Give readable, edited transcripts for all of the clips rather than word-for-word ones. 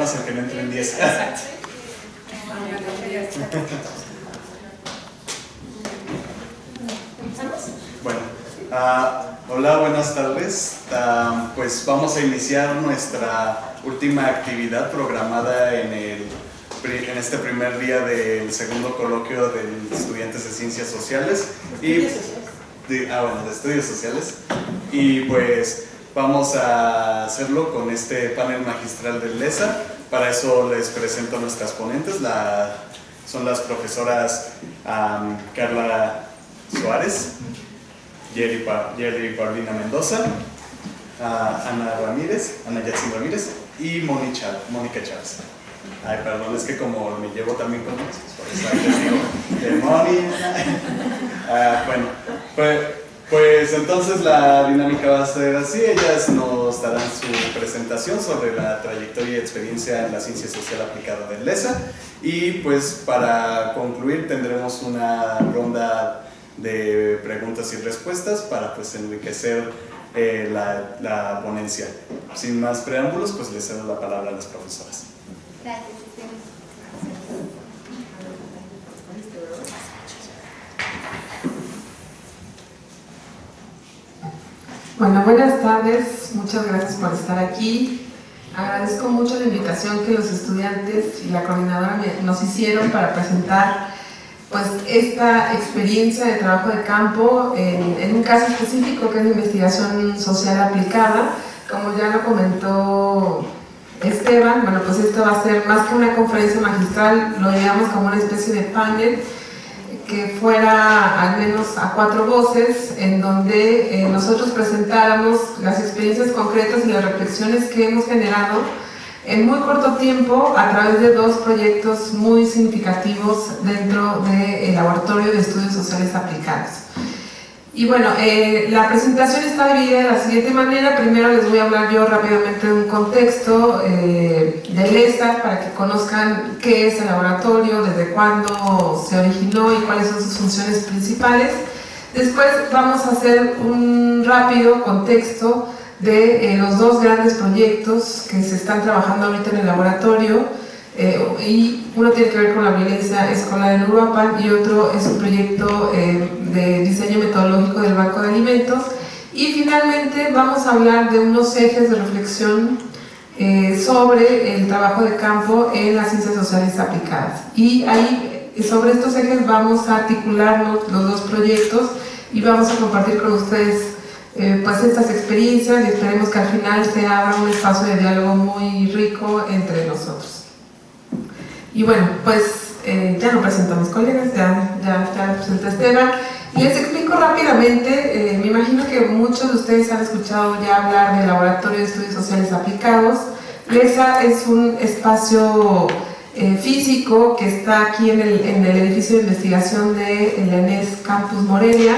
menos el que no entre en 10. Bueno, hola, buenas tardes. Pues vamos a iniciar nuestra última actividad programada en este primer día del segundo coloquio de estudiantes de Ciencias Sociales de Estudios Sociales. Y pues vamos a hacerlo con este panel magistral del LESA. Para eso les presento a nuestras ponentes. Son las profesoras Carla Suárez, Jerry Paulina Mendoza, Ana Yacine Ramírez y Mónica Chávez. Ay, perdón, es que como me llevo también con ellos, por eso les digo de Moni. Bueno, pues entonces la dinámica va a ser así. Ellas nos darán su presentación sobre la trayectoria y experiencia en la ciencia social aplicada del LESA, y pues para concluir tendremos una ronda de preguntas y respuestas para pues enriquecer la ponencia. Sin más preámbulos, pues les cedo la palabra a las profesoras. Gracias. Bueno, buenas tardes, muchas gracias por estar aquí. Agradezco mucho la invitación que los estudiantes y la coordinadora nos hicieron para presentar pues esta experiencia de trabajo de campo en un caso específico que es la investigación social aplicada. Como ya lo comentó Esteban, bueno, pues esto va a ser más que una conferencia magistral, lo digamos como una especie de panel que fuera al menos a 4 voces, en donde nosotros presentáramos las experiencias concretas y las reflexiones que hemos generado en muy corto tiempo a través de 2 proyectos muy significativos dentro del Laboratorio de Estudios Sociales Aplicados. Y bueno, la presentación está dividida de la siguiente manera. Primero les voy a hablar yo rápidamente de un contexto del LESA para que conozcan qué es el laboratorio, desde cuándo se originó y cuáles son sus funciones principales. Después vamos a hacer un rápido contexto de los 2 grandes proyectos que se están trabajando ahorita en el laboratorio, y uno tiene que ver con la violencia escolar en Uruapan y otro es un proyecto de diseño metodológico del Banco de Alimentos. Y finalmente vamos a hablar de unos ejes de reflexión sobre el trabajo de campo en las ciencias sociales aplicadas. Y ahí, sobre estos ejes, vamos a articular los 2 proyectos y vamos a compartir con ustedes pues estas experiencias, y esperemos que al final se abra un espacio de diálogo muy rico entre nosotros. Y bueno, pues ya lo presento a mis colegas, ya presento a Esteban. Les explico rápidamente. Me imagino que muchos de ustedes han escuchado ya hablar del Laboratorio de Estudios Sociales Aplicados. LESA es un espacio físico que está aquí en el edificio de investigación de la ENES Campus Morelia.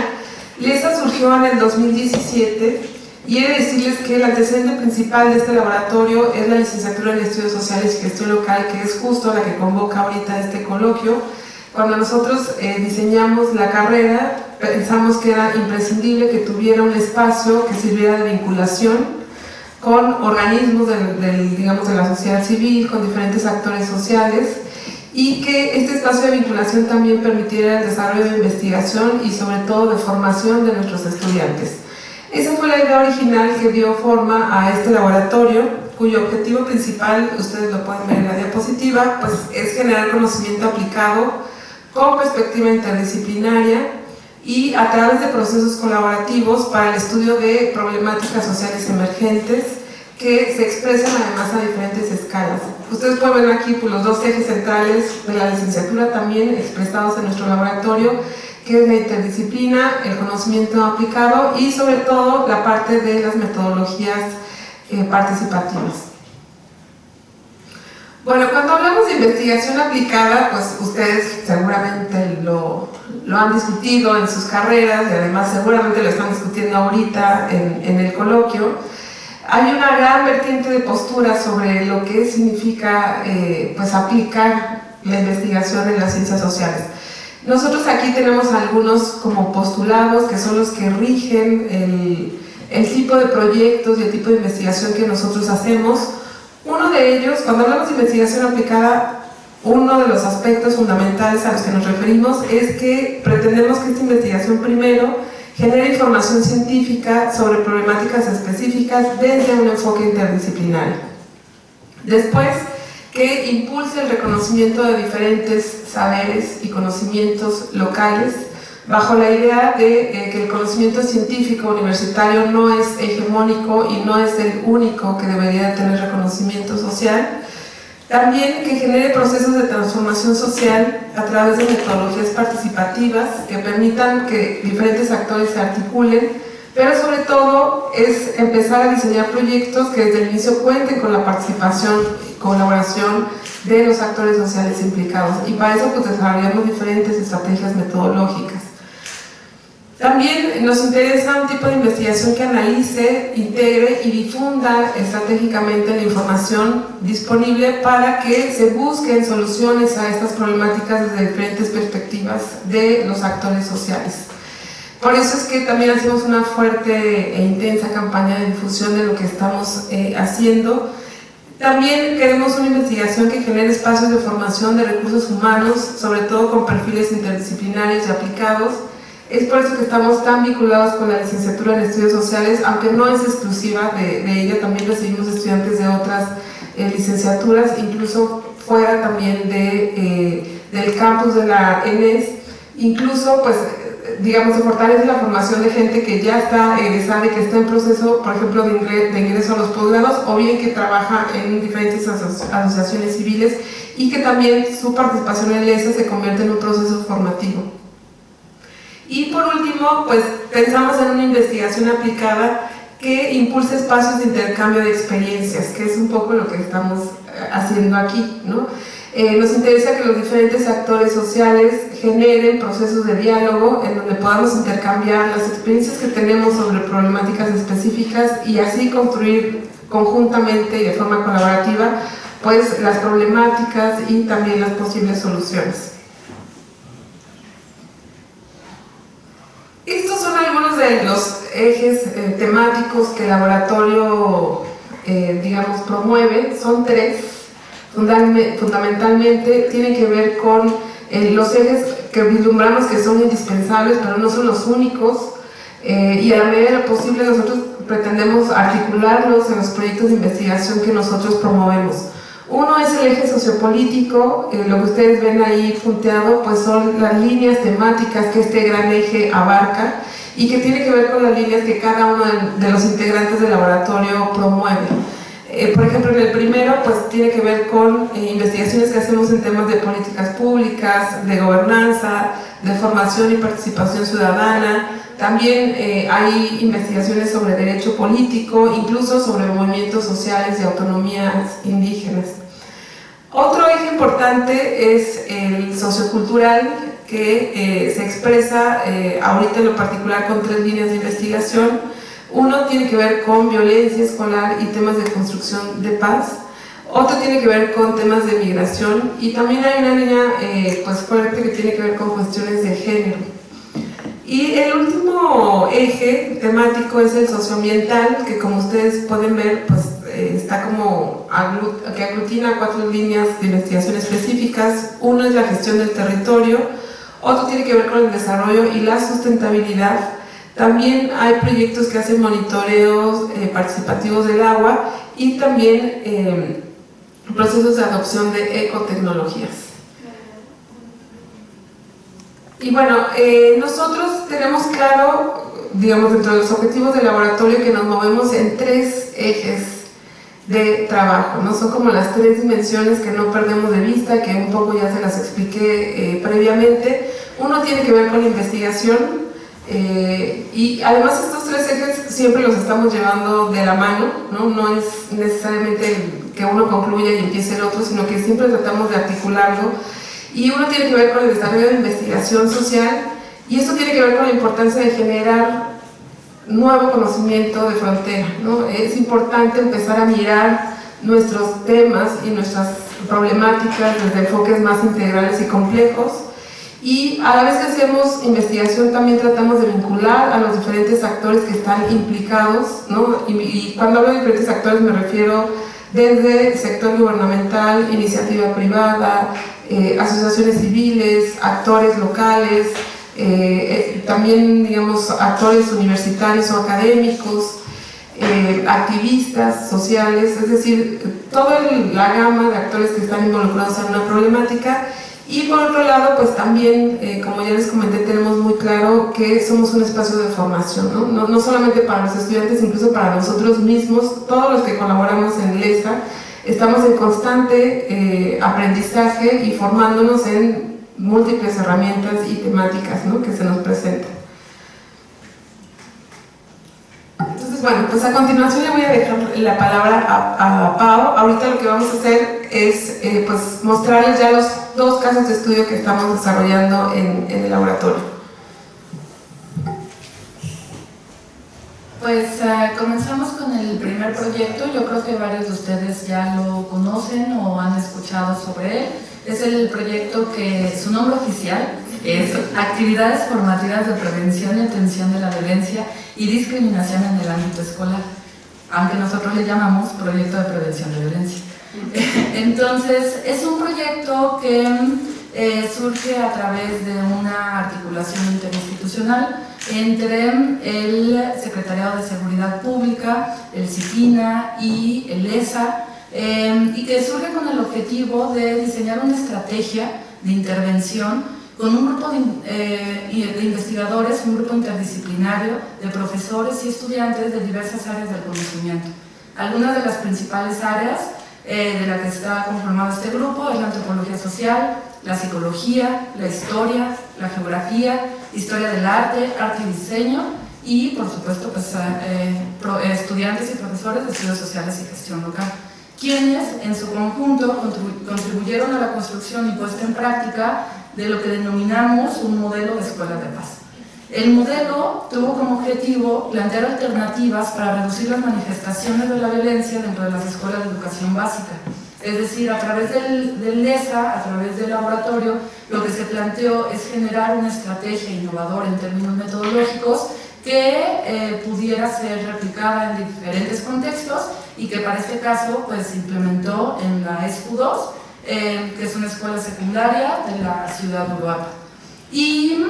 LESA surgió en el 2017 y he de decirles que el antecedente principal de este laboratorio es la licenciatura en Estudios Sociales y Gestión Local, que es justo la que convoca ahorita este coloquio. Cuando nosotros diseñamos la carrera, pensamos que era imprescindible que tuviera un espacio que sirviera de vinculación con organismos digamos, de la sociedad civil, con diferentes actores sociales, y que este espacio de vinculación también permitiera el desarrollo de investigación y sobre todo de formación de nuestros estudiantes. Esa fue la idea original que dio forma a este laboratorio, cuyo objetivo principal, ustedes lo pueden ver en la diapositiva, pues es generar conocimiento aplicado con perspectiva interdisciplinaria y a través de procesos colaborativos para el estudio de problemáticas sociales emergentes que se expresan además a diferentes escalas. Ustedes pueden ver aquí pues, los 2 ejes centrales de la licenciatura también expresados en nuestro laboratorio, que es la interdisciplina, el conocimiento aplicado y sobre todo la parte de las metodologías participativas. Bueno, cuando hablamos de investigación aplicada, pues ustedes seguramente lo han discutido en sus carreras y además seguramente lo están discutiendo ahorita en el coloquio. Hay una gran vertiente de postura sobre lo que significa pues aplicar la investigación en las ciencias sociales. Nosotros aquí tenemos algunos como postulados que son los que rigen el tipo de proyectos y el tipo de investigación que nosotros hacemos. Uno de de ellos, cuando hablamos de investigación aplicada, uno de los aspectos fundamentales a los que nos referimos es que pretendemos que esta investigación primero genere información científica sobre problemáticas específicas desde un enfoque interdisciplinario. Después, que impulse el reconocimiento de diferentes saberes y conocimientos locales bajo la idea de que el conocimiento científico universitario no es hegemónico y no es el único que debería tener reconocimiento social. También que genere procesos de transformación social a través de metodologías participativas que permitan que diferentes actores se articulen, pero sobre todo es empezar a diseñar proyectos que desde el inicio cuenten con la participación y colaboración de los actores sociales implicados, y para eso pues desarrollamos diferentes estrategias metodológicas. También nos interesa un tipo de investigación que analice, integre y difunda estratégicamente la información disponible para que se busquen soluciones a estas problemáticas desde diferentes perspectivas de los actores sociales. Por eso es que también hacemos una fuerte e intensa campaña de difusión de lo que estamos haciendo. También queremos una investigación que genere espacios de formación de recursos humanos, sobre todo con perfiles interdisciplinarios y aplicados. Es por eso que estamos tan vinculados con la licenciatura en estudios sociales, aunque no es exclusiva de ella, también recibimos estudiantes de otras licenciaturas, incluso fuera también del campus de la ENES. Incluso, pues, digamos, se fortalece la formación de gente que ya está egresada y que está en proceso, por ejemplo, de ingreso a los posgrados, o bien que trabaja en diferentes asociaciones civiles y que también su participación en ESA se convierte en un proceso formativo. Y por último, pues pensamos en una investigación aplicada que impulse espacios de intercambio de experiencias, que es un poco lo que estamos haciendo aquí, ¿no? Nos interesa que los diferentes actores sociales generen procesos de diálogo en donde podamos intercambiar las experiencias que tenemos sobre problemáticas específicas y así construir conjuntamente y de forma colaborativa pues las problemáticas y también las posibles soluciones. Estos son algunos de los ejes temáticos que el laboratorio, digamos, promueve. Son tres, fundamentalmente tienen que ver con los ejes que vislumbramos que son indispensables, pero no son los únicos, y a la medida de lo posible nosotros pretendemos articularlos en los proyectos de investigación que nosotros promovemos. Uno es el eje sociopolítico, lo que ustedes ven ahí punteado pues son las líneas temáticas que este gran eje abarca y que tiene que ver con las líneas que cada uno de los integrantes del laboratorio promueve. Por ejemplo, en el primero pues tiene que ver con investigaciones que hacemos en temas de políticas públicas, de gobernanza, de formación y participación ciudadana. También hay investigaciones sobre derecho político, incluso sobre movimientos sociales y autonomías indígenas. Otro eje importante es el sociocultural, que se expresa ahorita en lo particular con tres líneas de investigación. Uno tiene que ver con violencia escolar y temas de construcción de paz. Otro tiene que ver con temas de migración y también hay una línea pues fuerte que tiene que ver con cuestiones de género. Y el último eje temático es el socioambiental, que como ustedes pueden ver, pues está como que aglutina cuatro líneas de investigación específicas. Uno es la gestión del territorio, otro tiene que ver con el desarrollo y la sustentabilidad. También hay proyectos que hacen monitoreos participativos del agua y también procesos de adopción de ecotecnologías. Y bueno, nosotros tenemos claro, digamos, dentro de los objetivos del laboratorio que nos movemos en tres ejes de trabajo, ¿no? Son como las tres dimensiones que no perdemos de vista, que un poco ya se las expliqué previamente. Uno tiene que ver con la investigación y además estos tres ejes siempre los estamos llevando de la mano, ¿no? No es necesariamente que uno concluya y empiece el otro, sino que siempre tratamos de articularlo. Y uno tiene que ver con el desarrollo de investigación social y esto tiene que ver con la importancia de generar nuevo conocimiento de frontera, ¿no? Es importante empezar a mirar nuestros temas y nuestras problemáticas desde enfoques más integrales y complejos, y a la vez que hacemos investigación también tratamos de vincular a los diferentes actores que están implicados, ¿no? Y cuando hablo de diferentes actores me refiero desde sector gubernamental, iniciativa privada, asociaciones civiles, actores locales, también, digamos, actores universitarios o académicos, activistas sociales, es decir, toda la gama de actores que están involucrados en una problemática. Y por otro lado, pues también, como ya les comenté, tenemos muy claro que somos un espacio de formación, ¿no? No solamente para los estudiantes, incluso para nosotros mismos, todos los que colaboramos en LESA, estamos en constante aprendizaje y formándonos en múltiples herramientas y temáticas, ¿no?, que se nos presentan. Entonces, bueno, pues a continuación le voy a dejar la palabra a Pau. Ahorita lo que vamos a hacer es pues mostrarles ya los dos casos de estudio que estamos desarrollando en el laboratorio. Pues comenzamos con el primer proyecto. Yo creo que varios de ustedes ya lo conocen o han escuchado sobre él. Es el proyecto que su nombre oficial es Actividades Formativas de Prevención y Atención de la Violencia y Discriminación en el Ámbito Escolar, aunque nosotros le llamamos Proyecto de Prevención de Violencia. Entonces, es un proyecto que surge a través de una articulación interinstitucional entre el Secretariado de Seguridad Pública, el CIPINA y el ESA, y que surge con el objetivo de diseñar una estrategia de intervención con un grupo de investigadores, un grupo interdisciplinario de profesores y estudiantes de diversas áreas del conocimiento. Algunas de las principales áreas de las que está conformado este grupo es la antropología social, la psicología, la historia, la geografía, historia del arte, arte y diseño, y por supuesto pues, estudiantes y profesores de estudios sociales y gestión local, quienes en su conjunto contribuyeron a la construcción y puesta en práctica de lo que denominamos un modelo de escuela de paz. El modelo tuvo como objetivo plantear alternativas para reducir las manifestaciones de la violencia dentro de las escuelas de educación básica. Es decir, a través del ESA, a través del laboratorio, lo que se planteó es generar una estrategia innovadora en términos metodológicos que pudiera ser replicada en diferentes contextos y que para este caso pues, se implementó en la ESCU 2, que es una escuela secundaria de la ciudad de Uruapan. Y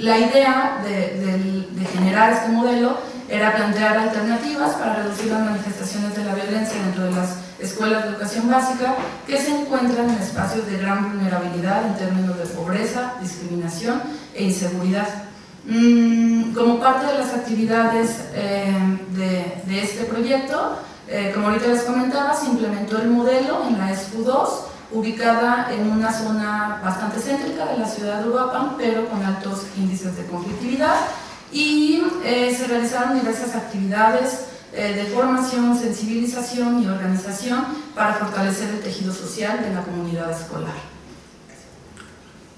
la idea de generar este modelo era plantear alternativas para reducir las manifestaciones de la violencia dentro de las escuelas de educación básica que se encuentran en espacios de gran vulnerabilidad en términos de pobreza, discriminación e inseguridad. Como parte de las actividades de este proyecto, como ahorita les comentaba, se implementó el modelo en la ESCU 2, ubicada en una zona bastante céntrica de la ciudad de Uruapan, pero con altos índices de conflictividad, y se realizaron diversas actividades de formación, sensibilización y organización para fortalecer el tejido social de la comunidad escolar.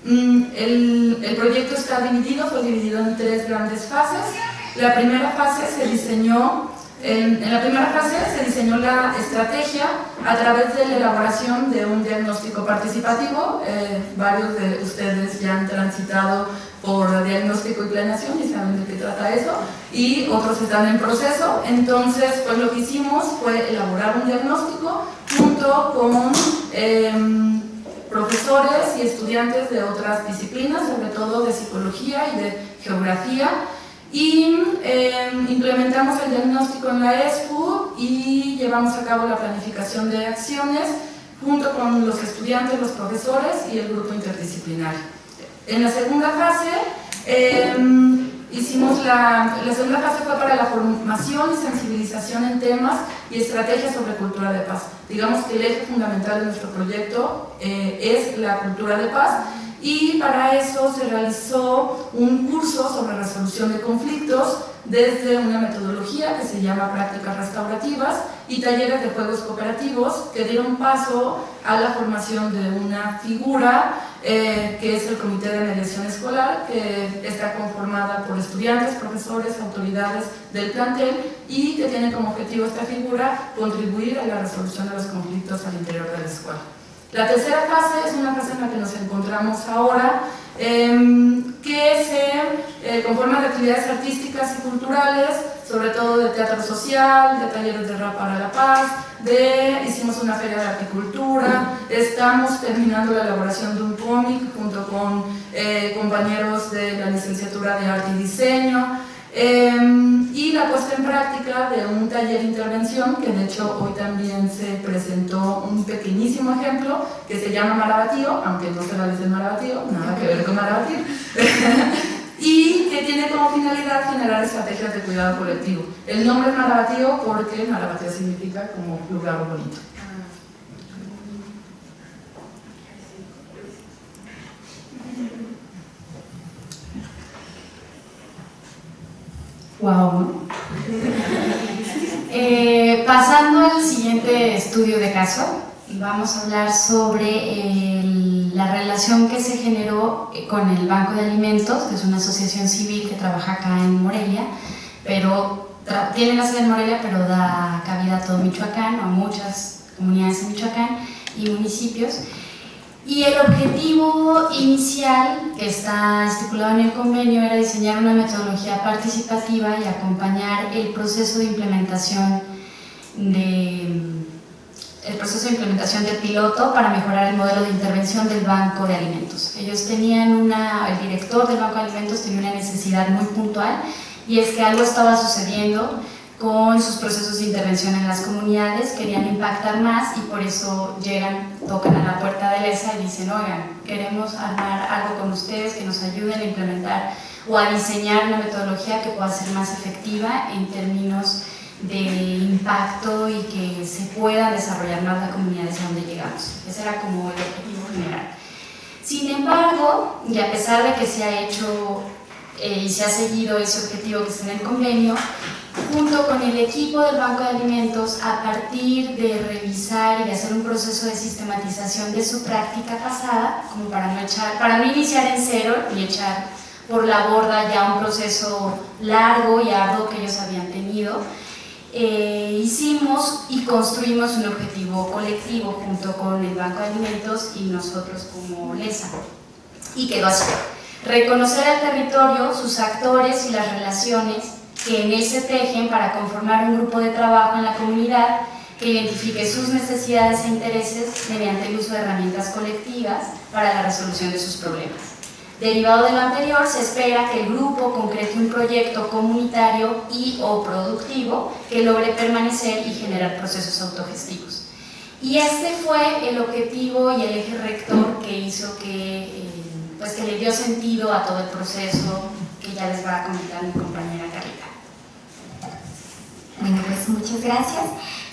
El proyecto fue dividido en 3 grandes fases. La primera fase se diseñó En la primera fase se diseñó la estrategia a través de la elaboración de un diagnóstico participativo. Varios de ustedes ya han transitado por diagnóstico y planeación y saben de qué trata eso, y otros están en proceso. Entonces, pues lo que hicimos fue elaborar un diagnóstico junto con profesores y estudiantes de otras disciplinas, sobre todo de psicología y de geografía, y implementamos el diagnóstico en la ESCU y llevamos a cabo la planificación de acciones junto con los estudiantes, los profesores y el grupo interdisciplinario. En la segunda fase, la segunda fase fue para la formación y sensibilización en temas y estrategias sobre cultura de paz. Digamos que el eje fundamental de nuestro proyecto es la cultura de paz, y para eso se realizó un curso sobre resolución de conflictos desde una metodología que se llama prácticas restaurativas y talleres de juegos cooperativos que dieron paso a la formación de una figura que es el Comité de Mediación Escolar, que está conformada por estudiantes, profesores, autoridades del plantel, y que tiene como objetivo esta figura contribuir a la resolución de los conflictos al interior de la escuela. La tercera fase es una fase en la que nos encontramos ahora, que se conforma de actividades artísticas y culturales, sobre todo de teatro social, de talleres de rap para la paz, hicimos una feria de horticultura, estamos terminando la elaboración de un cómic junto con compañeros de la licenciatura de arte y diseño, y la puesta en práctica de un taller de intervención, que de hecho hoy también se presentó un pequeñísimo ejemplo que se llama Marabatío, aunque no se realiza en Marabatío, nada que ver con Marabatío, y que tiene como finalidad generar estrategias de cuidado colectivo. El nombre es Marabatío porque Marabatío significa como lugar bonito. Wow. Pasando al siguiente estudio de caso, vamos a hablar sobre la relación que se generó con el Banco de Alimentos, que es una asociación civil que trabaja acá en Morelia, pero tiene la sede en Morelia, pero da cabida a todo Michoacán, a muchas comunidades en Michoacán y municipios. Y el objetivo inicial que está estipulado en el convenio era diseñar una metodología participativa y acompañar el proceso de implementación del piloto para mejorar el modelo de intervención del Banco de Alimentos. Ellos tenían el director del Banco de Alimentos tenía una necesidad muy puntual, y es que algo estaba sucediendo con sus procesos de intervención en las comunidades, querían impactar más y por eso tocan a la puerta de LESA y dicen: oigan, queremos armar algo con ustedes que nos ayuden a implementar o a diseñar una metodología que pueda ser más efectiva en términos de impacto y que se pueda desarrollar más las comunidades a donde llegamos. Ese era como el objetivo general. Sin embargo, y a pesar de que se ha hecho y se ha seguido ese objetivo que está en el convenio, junto con el equipo del Banco de Alimentos, a partir de revisar y de hacer un proceso de sistematización de su práctica pasada, como para no iniciar en cero y echar por la borda ya un proceso largo y arduo que ellos habían tenido, hicimos y construimos un objetivo colectivo junto con el Banco de Alimentos y nosotros como LESA, y quedó así: reconocer el territorio, sus actores y las relaciones que en él se tejen para conformar un grupo de trabajo en la comunidad que identifique sus necesidades e intereses mediante el uso de herramientas colectivas para la resolución de sus problemas. Derivado de lo anterior, se espera que el grupo concrete un proyecto comunitario y o productivo que logre permanecer y generar procesos autogestivos. Y este fue el objetivo y el eje rector que hizo que le dio sentido a todo el proceso, que ya les va a comentar mi compañera Carlita. Bueno, pues muchas gracias.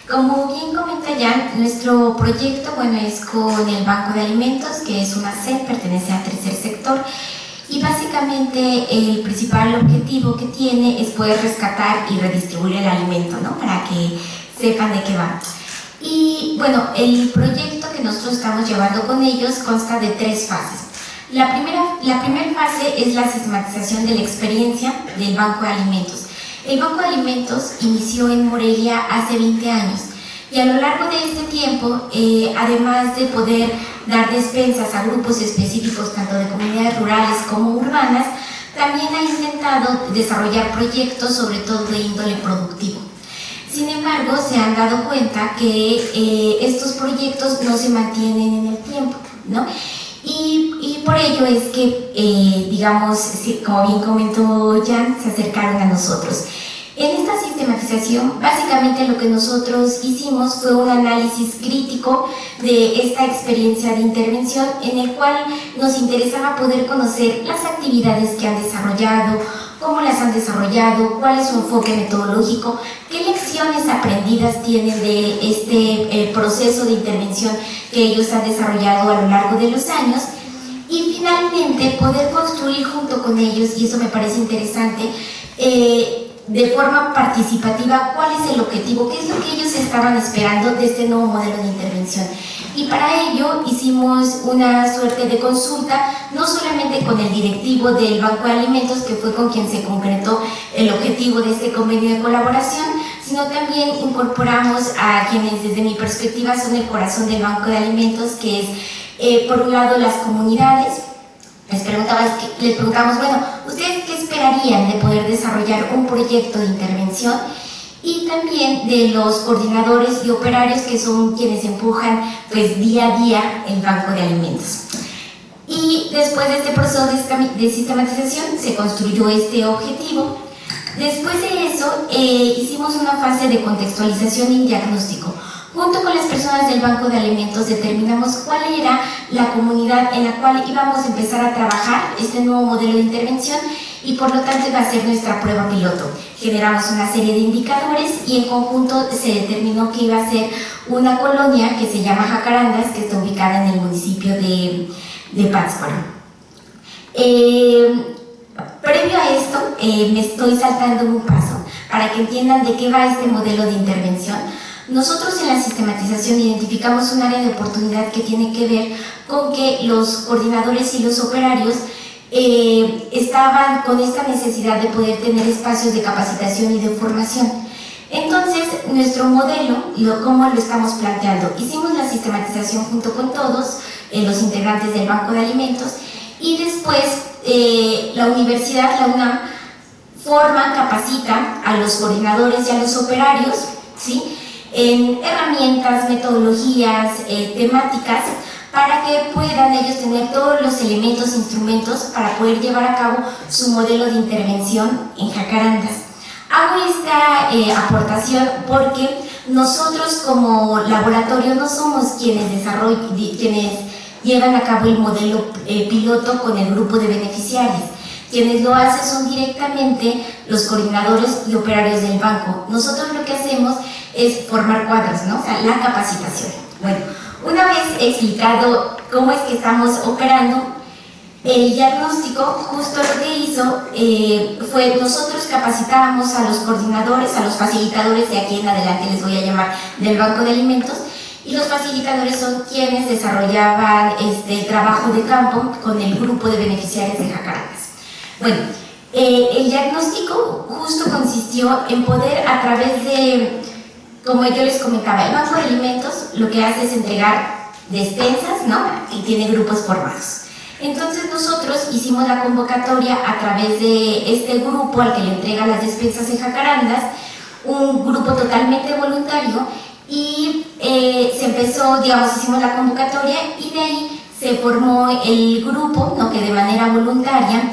Como bien comenta Jan, nuestro proyecto es con el Banco de Alimentos, que es una SED, pertenece al tercer sector, y básicamente el principal objetivo que tiene es poder rescatar y redistribuir el alimento, ¿no? Para que sepan de qué va. Y bueno, el proyecto que nosotros estamos llevando con ellos consta de 3 fases. La primera fase es la sistematización de la experiencia del Banco de Alimentos. El Banco de Alimentos inició en Morelia hace 20 años y a lo largo de este tiempo, además de poder dar despensas a grupos específicos tanto de comunidades rurales como urbanas, también ha intentado desarrollar proyectos sobre todo de índole productivo. Sin embargo, se han dado cuenta que estos proyectos no se mantienen en el tiempo, ¿no? Y por ello es que, digamos, como bien comentó Jan, se acercaron a nosotros. En esta sistematización, básicamente lo que nosotros hicimos fue un análisis crítico de esta experiencia de intervención, en el cual nos interesaba poder conocer las actividades que han desarrollado, cómo las han desarrollado, cuál es su enfoque metodológico, qué lecciones aprendidas tienen de este proceso de intervención que ellos han desarrollado a lo largo de los años, y finalmente poder construir junto con ellos, y eso me parece interesante, de forma participativa, cuál es el objetivo, qué es lo que ellos estaban esperando de este nuevo modelo de intervención. Y para ello hicimos una suerte de consulta, no solamente con el directivo del Banco de Alimentos, que fue con quien se concretó el objetivo de este convenio de colaboración, sino también incorporamos a quienes desde mi perspectiva son el corazón del Banco de Alimentos, que es por un lado las comunidades. Les preguntamos, bueno, ¿ustedes qué esperan enterarían de poder desarrollar un proyecto de intervención, y también de los coordinadores y operarios, que son quienes empujan pues día a día el banco de alimentos. Y después de este proceso de sistematización se construyó este objetivo. Después de eso hicimos una fase de contextualización y diagnóstico. Junto con las personas del banco de alimentos determinamos cuál era la comunidad en la cual íbamos a empezar a trabajar este nuevo modelo de intervención, y por lo tanto iba a ser nuestra prueba piloto. Generamos una serie de indicadores y en conjunto se determinó que iba a ser una colonia que se llama Jacarandas, que está ubicada en el municipio de Pátzcuaro. Previo a esto, me estoy saltando un paso para que entiendan de qué va este modelo de intervención. Nosotros en la sistematización identificamos un área de oportunidad que tiene que ver con que los coordinadores y los operarios estaban con esta necesidad de poder tener espacios de capacitación y de formación. Entonces, nuestro modelo, ¿cómo lo estamos planteando? Hicimos la sistematización junto con todos los integrantes del Banco de Alimentos, y después la universidad, la UNAM, forma, capacita a los coordinadores y a los operarios, ¿sí?, en herramientas, metodologías, temáticas, para que puedan ellos tener todos los elementos, instrumentos para poder llevar a cabo su modelo de intervención en Jacarandas. Hago esta aportación porque nosotros como laboratorio no somos quienes llevan a cabo el modelo piloto con el grupo de beneficiarios. Quienes lo hacen son directamente los coordinadores y operarios del banco. Nosotros lo que hacemos es formar cuadros, ¿no? O sea, la capacitación. Bueno, una vez explicado cómo es que estamos operando, el diagnóstico justo lo que hizo fue nosotros capacitábamos a los coordinadores, a los facilitadores, de aquí en adelante les voy a llamar, del Banco de Alimentos, y los facilitadores son quienes desarrollaban este trabajo de campo con el grupo de beneficiarios de Jacarandas. Bueno, el diagnóstico justo consistió en poder, a través de, como yo les comentaba, el Banco de Alimentos lo que hace es entregar despensas, ¿no?, y tiene grupos formados. Entonces nosotros hicimos la convocatoria a través de este grupo al que le entrega las despensas en Jacarandas, un grupo totalmente voluntario, y se empezó, digamos, hicimos la convocatoria y de ahí se formó el grupo, ¿no?, que de manera voluntaria,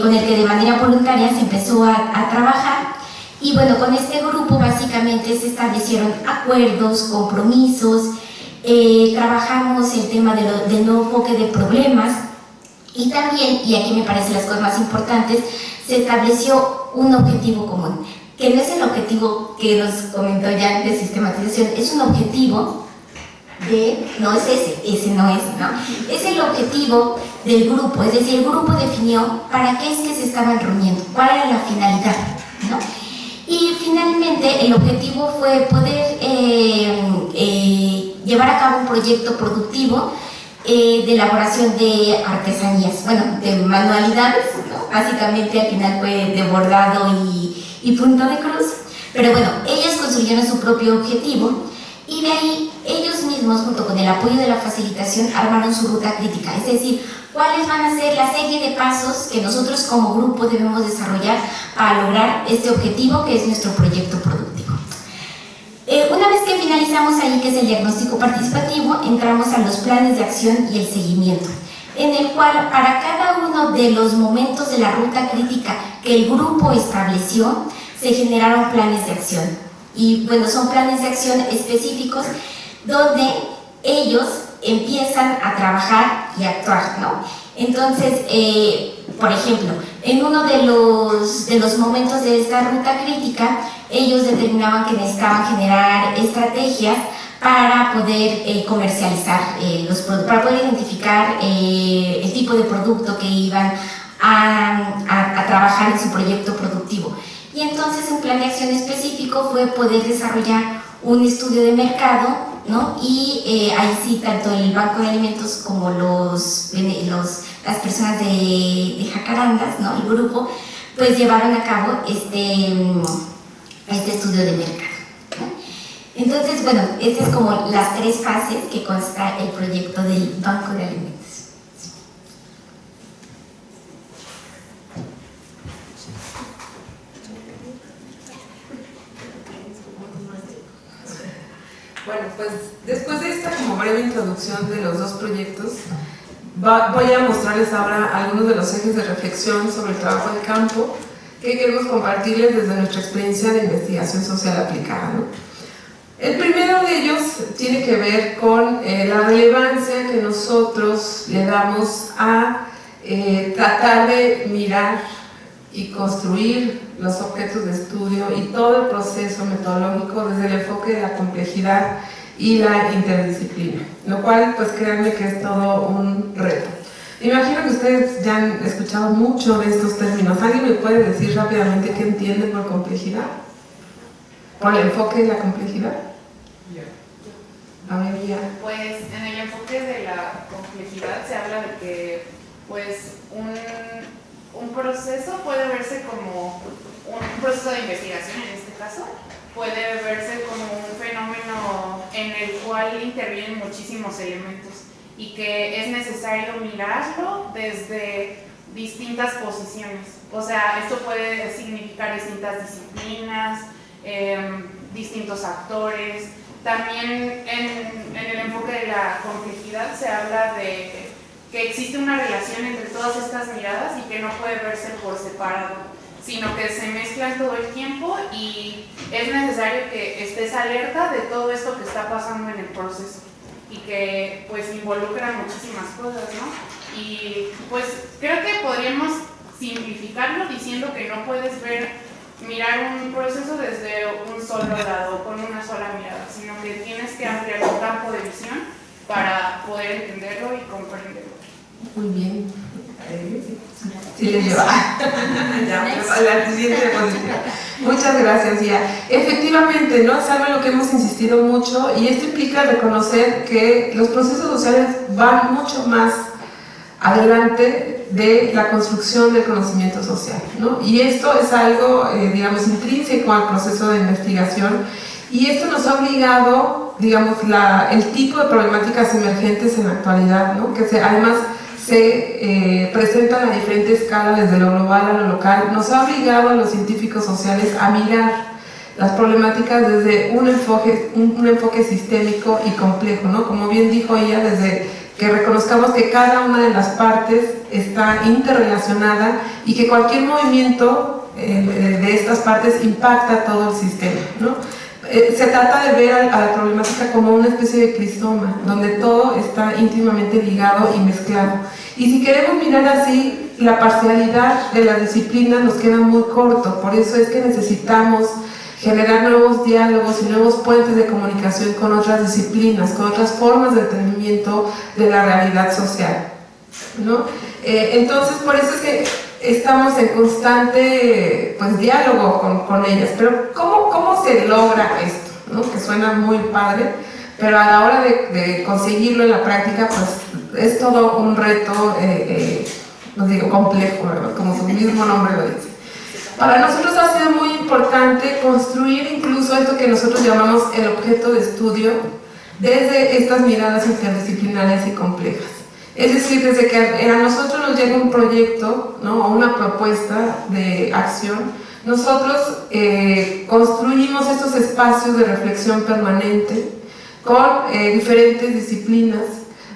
con el que de manera voluntaria se empezó a trabajar. Y bueno, con este grupo básicamente se establecieron acuerdos, compromisos, trabajamos el tema del no enfoque de problemas, y también, y aquí me parecen las cosas más importantes, se estableció un objetivo común, que no es el objetivo que nos comentó ya de sistematización, es un objetivo no es ese no es, ¿no? Es el objetivo del grupo, es decir, el grupo definió para qué es que se estaban reuniendo, cuál era la finalidad, ¿no? Y finalmente el objetivo fue poder llevar a cabo un proyecto productivo de elaboración de artesanías, bueno, de manualidades, ¿no? Básicamente al final fue de bordado y punto de cruz, pero bueno, ellas construyeron su propio objetivo, y de ahí ellos mismos, junto con el apoyo de la facilitación, armaron su ruta crítica, es decir, cuáles van a ser la serie de pasos que nosotros como grupo debemos desarrollar para lograr este objetivo que es nuestro proyecto productivo. Una vez que finalizamos ahí, que es el diagnóstico participativo, entramos a los planes de acción y el seguimiento, en el cual para cada uno de los momentos de la ruta crítica que el grupo estableció, se generaron planes de acción. Y bueno, son planes de acción específicos donde ellos empiezan a trabajar y actuar, ¿no? Entonces, por ejemplo, en uno de los momentos de esta ruta crítica, ellos determinaban que necesitaban generar estrategias para poder comercializar los productos, para poder identificar el tipo de producto que iban a trabajar en su proyecto productivo. Y entonces un plan de acción específico fue poder desarrollar un estudio de mercado, ¿no? Y ahí sí, tanto el Banco de Alimentos como las personas de Jacarandas, ¿no?, el grupo, pues llevaron a cabo este estudio de mercado, ¿no? Entonces, bueno, estas es como las tres fases que consta el proyecto del Banco de Alimentos. breve introducción de los dos proyectos, voy a mostrarles ahora algunos de los ejes de reflexión sobre el trabajo de campo que queremos compartirles desde nuestra experiencia de investigación social aplicada, ¿no? El primero de ellos tiene que ver con la relevancia que nosotros le damos a tratar de mirar y construir los objetos de estudio y todo el proceso metodológico desde el enfoque de la complejidad y la interdisciplina, lo cual, pues créanme que es todo un reto. Imagino que ustedes ya han escuchado mucho de estos términos. ¿Alguien me puede decir rápidamente qué entiende por complejidad? ¿Por el enfoque de la complejidad? A ver, ya. Pues en el enfoque de la complejidad se habla de que pues un proceso puede verse como un proceso de investigación, en este caso, puede verse como un fenómeno en el cual intervienen muchísimos elementos y que es necesario mirarlo desde distintas posiciones. O sea, esto puede significar distintas disciplinas, distintos actores. También en el enfoque de la complejidad se habla de que existe una relación entre todas estas miradas y que no puede verse por separado, sino que se mezclan todo el tiempo y es necesario que estés alerta de todo esto que está pasando en el proceso y que pues involucra muchísimas cosas, ¿no? Y pues creo que podríamos simplificarlo diciendo que no puedes mirar un proceso desde un solo lado, con una sola mirada, sino que tienes que ampliar tu campo de visión para poder entenderlo y comprenderlo. Muy bien. Sí, le lleva. Ya, la siguiente posición. Muchas gracias, ya. Efectivamente, ¿no? Es algo en lo que hemos insistido mucho y esto implica reconocer que los procesos sociales van mucho más adelante de la construcción del conocimiento social, ¿no? Y esto es algo, digamos, intrínseco al proceso de investigación y esto nos ha obligado, digamos, el tipo de problemáticas emergentes en la actualidad, ¿no? Que además se presentan a diferente escala, desde lo global a lo local, nos ha obligado a los científicos sociales a mirar las problemáticas desde un enfoque sistémico y complejo, ¿no? Como bien dijo ella, desde que reconozcamos que cada una de las partes está interrelacionada y que cualquier movimiento de estas partes impacta todo el sistema, ¿no? Se trata de ver a la problemática como una especie de crisoma, donde todo está íntimamente ligado y mezclado. Y si queremos mirar así, la parcialidad de la disciplina nos queda muy corto, por eso es que necesitamos generar nuevos diálogos y nuevos puentes de comunicación con otras disciplinas, con otras formas de entendimiento de la realidad social, ¿no? Entonces, por eso es que estamos en constante pues, diálogo con ellas. Pero ¿cómo se logra esto? ¿No? Que suena muy padre, pero a la hora de conseguirlo en la práctica, pues es todo un reto, no digo complejo, ¿verdad? Como su mismo nombre lo dice. Para nosotros ha sido muy importante construir incluso esto que nosotros llamamos el objeto de estudio desde estas miradas interdisciplinarias y complejas. Es decir, desde que a nosotros nos llega un proyecto, ¿no? O una propuesta de acción, nosotros construimos estos espacios de reflexión permanente con diferentes disciplinas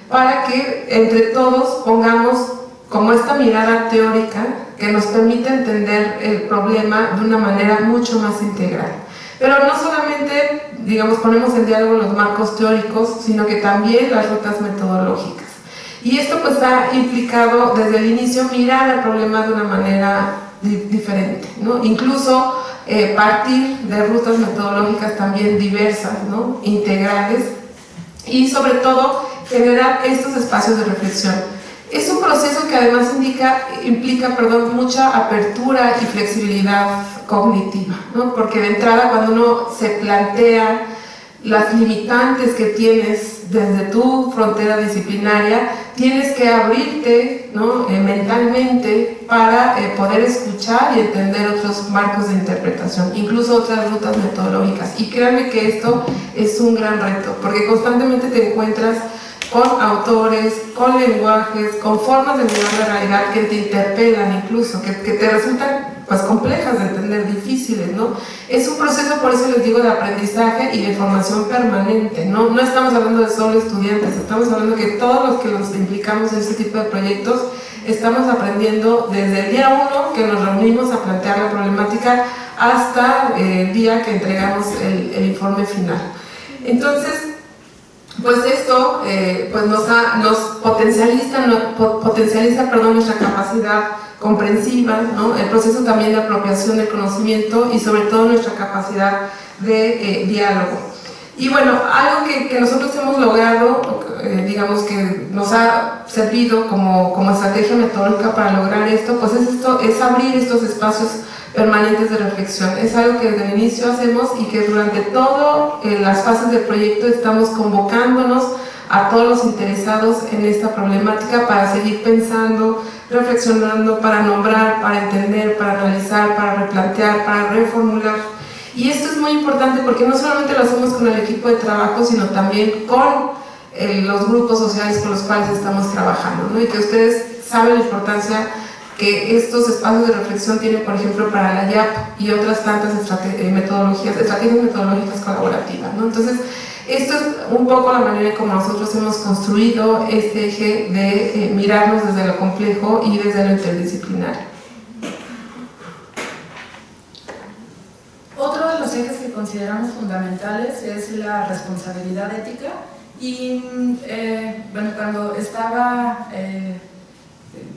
para que entre todos pongamos como esta mirada teórica que nos permite entender el problema de una manera mucho más integral. Pero no solamente, digamos, ponemos en diálogo los marcos teóricos, sino que también las rutas metodológicas. Y esto pues ha implicado desde el inicio mirar el problema de una manera diferente, ¿no? Incluso partir de rutas metodológicas también diversas, ¿no? Integrales, y sobre todo generar estos espacios de reflexión. Es un proceso que además implica mucha apertura y flexibilidad cognitiva, ¿no? Porque de entrada cuando uno se plantea las limitantes que tienes desde tu frontera disciplinaria, tienes que abrirte, ¿no? Mentalmente para poder escuchar y entender otros marcos de interpretación, incluso otras rutas metodológicas. Y créanme que esto es un gran reto, porque constantemente te encuentras con autores, con lenguajes, con formas de mirar la realidad que te interpelan incluso, que te resultan pues complejas de entender, difíciles, ¿no? Es un proceso, por eso les digo, de aprendizaje y de formación permanente, ¿no? No estamos hablando de solo estudiantes, estamos hablando que todos los que nos implicamos en este tipo de proyectos estamos aprendiendo desde el día 1 que nos reunimos a plantear la problemática hasta el día que entregamos el informe final. Entonces, pues esto pues nos potencializa nuestra capacidad comprensiva, ¿no? El proceso también de apropiación del conocimiento y sobre todo nuestra capacidad de diálogo. Y bueno, algo que nosotros hemos logrado, digamos que nos ha servido como estrategia metodológica para lograr esto, pues es abrir estos espacios permanentes de reflexión. Es algo que desde el inicio hacemos y que durante todas las fases del proyecto estamos convocándonos a todos los interesados en esta problemática para seguir pensando, reflexionando, para nombrar, para entender, para analizar, para replantear, para reformular. Y esto es muy importante porque no solamente lo hacemos con el equipo de trabajo, sino también con los grupos sociales con los cuales estamos trabajando, ¿no? Y que ustedes saben la importancia que estos espacios de reflexión tienen, por ejemplo, para la IAP y otras tantas estrategias metodológicas colaborativas, ¿no? Entonces, esto es un poco la manera en como nosotros hemos construido este eje de mirarnos desde lo complejo y desde lo interdisciplinario. Otro de los ejes que consideramos fundamentales es la responsabilidad ética y bueno, cuando estaba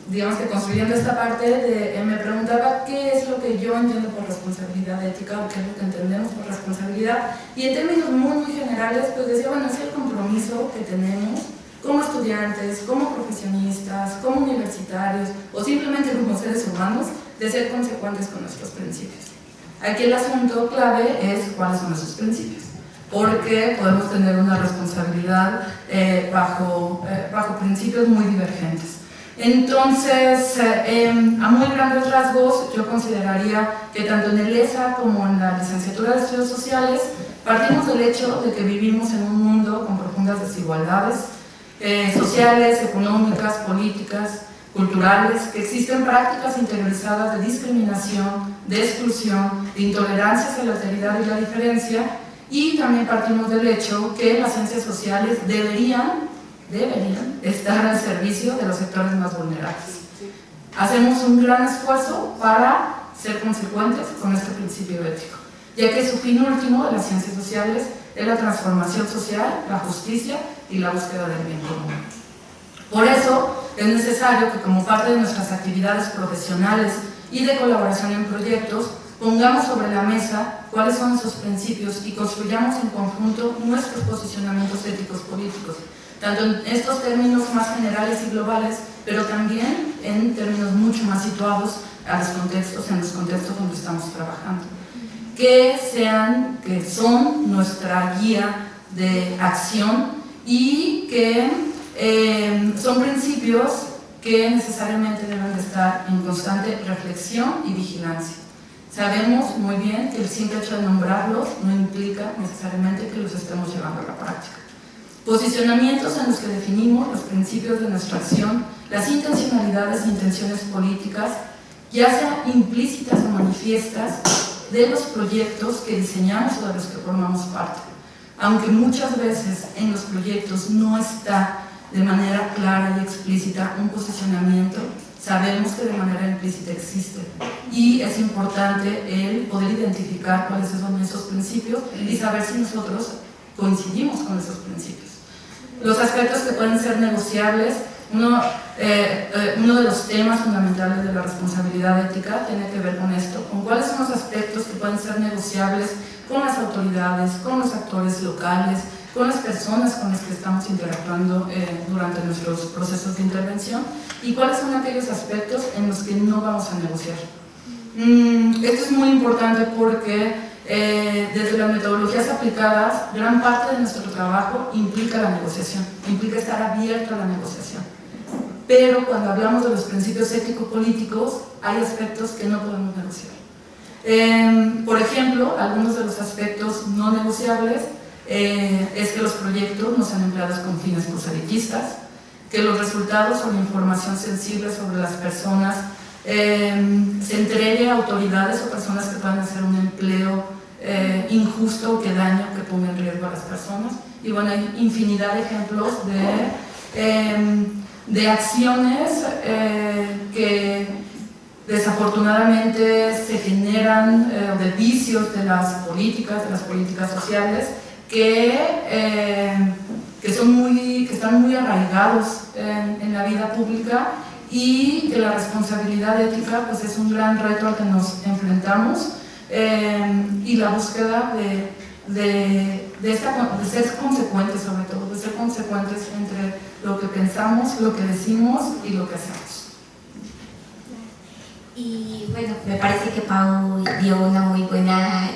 digamos que construyendo esta parte me preguntaba qué es lo que yo entiendo por responsabilidad ética o qué es lo que entendemos por responsabilidad, y en términos muy generales pues decía, bueno, es el compromiso que tenemos como estudiantes, como profesionistas, como universitarios o simplemente como seres humanos de ser consecuentes con nuestros principios. Aquí el asunto clave es cuáles son esos principios, porque podemos tener una responsabilidad bajo principios muy divergentes. Entonces, a muy grandes rasgos, yo consideraría que tanto en el ESA como en la licenciatura de Estudios Sociales partimos del hecho de que vivimos en un mundo con profundas desigualdades sociales, económicas, políticas, culturales, que existen prácticas interiorizadas de discriminación, de exclusión, de intolerancia hacia la alteridad y la diferencia, y también partimos del hecho que las ciencias sociales deberían estar al servicio de los sectores más vulnerables. Hacemos un gran esfuerzo para ser consecuentes con este principio ético, ya que su fin último de las ciencias sociales es la transformación social, la justicia y la búsqueda del bien común. Por eso es necesario que como parte de nuestras actividades profesionales y de colaboración en proyectos, pongamos sobre la mesa cuáles son esos principios y construyamos en conjunto nuestros posicionamientos éticos políticos, tanto en estos términos más generales y globales, pero también en términos mucho más situados a los contextos, en los contextos donde estamos trabajando. Que son nuestra guía de acción y que son principios que necesariamente deben de estar en constante reflexión y vigilancia. Sabemos muy bien que el simple hecho de nombrarlos no implica necesariamente que los estemos llevando a la práctica. Posicionamientos en los que definimos los principios de nuestra acción, las intencionalidades e intenciones políticas, ya sean implícitas o manifiestas, de los proyectos que diseñamos o de los que formamos parte. Aunque muchas veces en los proyectos no está de manera clara y explícita un posicionamiento, sabemos que de manera implícita existe, y es importante el poder identificar cuáles son esos principios y saber si nosotros coincidimos con esos principios. Los aspectos que pueden ser negociables, uno de los temas fundamentales de la responsabilidad ética tiene que ver con esto, con cuáles son los aspectos que pueden ser negociables con las autoridades, con los actores locales, con las personas con las que estamos interactuando durante nuestros procesos de intervención, y cuáles son aquellos aspectos en los que no vamos a negociar. Esto es muy importante porque desde las metodologías aplicadas, gran parte de nuestro trabajo implica la negociación, implica estar abierto a la negociación. Pero cuando hablamos de los principios ético-políticos, hay aspectos que no podemos negociar. Por ejemplo, algunos de los aspectos no negociables es que los proyectos no sean empleados con fines proselitistas, que los resultados o la información sensible sobre las personas se entregue a autoridades o personas que puedan hacer un empleo injusto o que daño, que ponga en riesgo a las personas. Y bueno, hay infinidad de ejemplos de acciones que desafortunadamente se generan, de vicios de las políticas sociales que están muy arraigados en la vida pública, y que la responsabilidad ética pues es un gran reto al que nos enfrentamos, y la búsqueda de ser consecuentes, sobre todo, de ser consecuentes entre lo que pensamos, lo que decimos y lo que hacemos. Y bueno, me parece que Pau dio una muy buena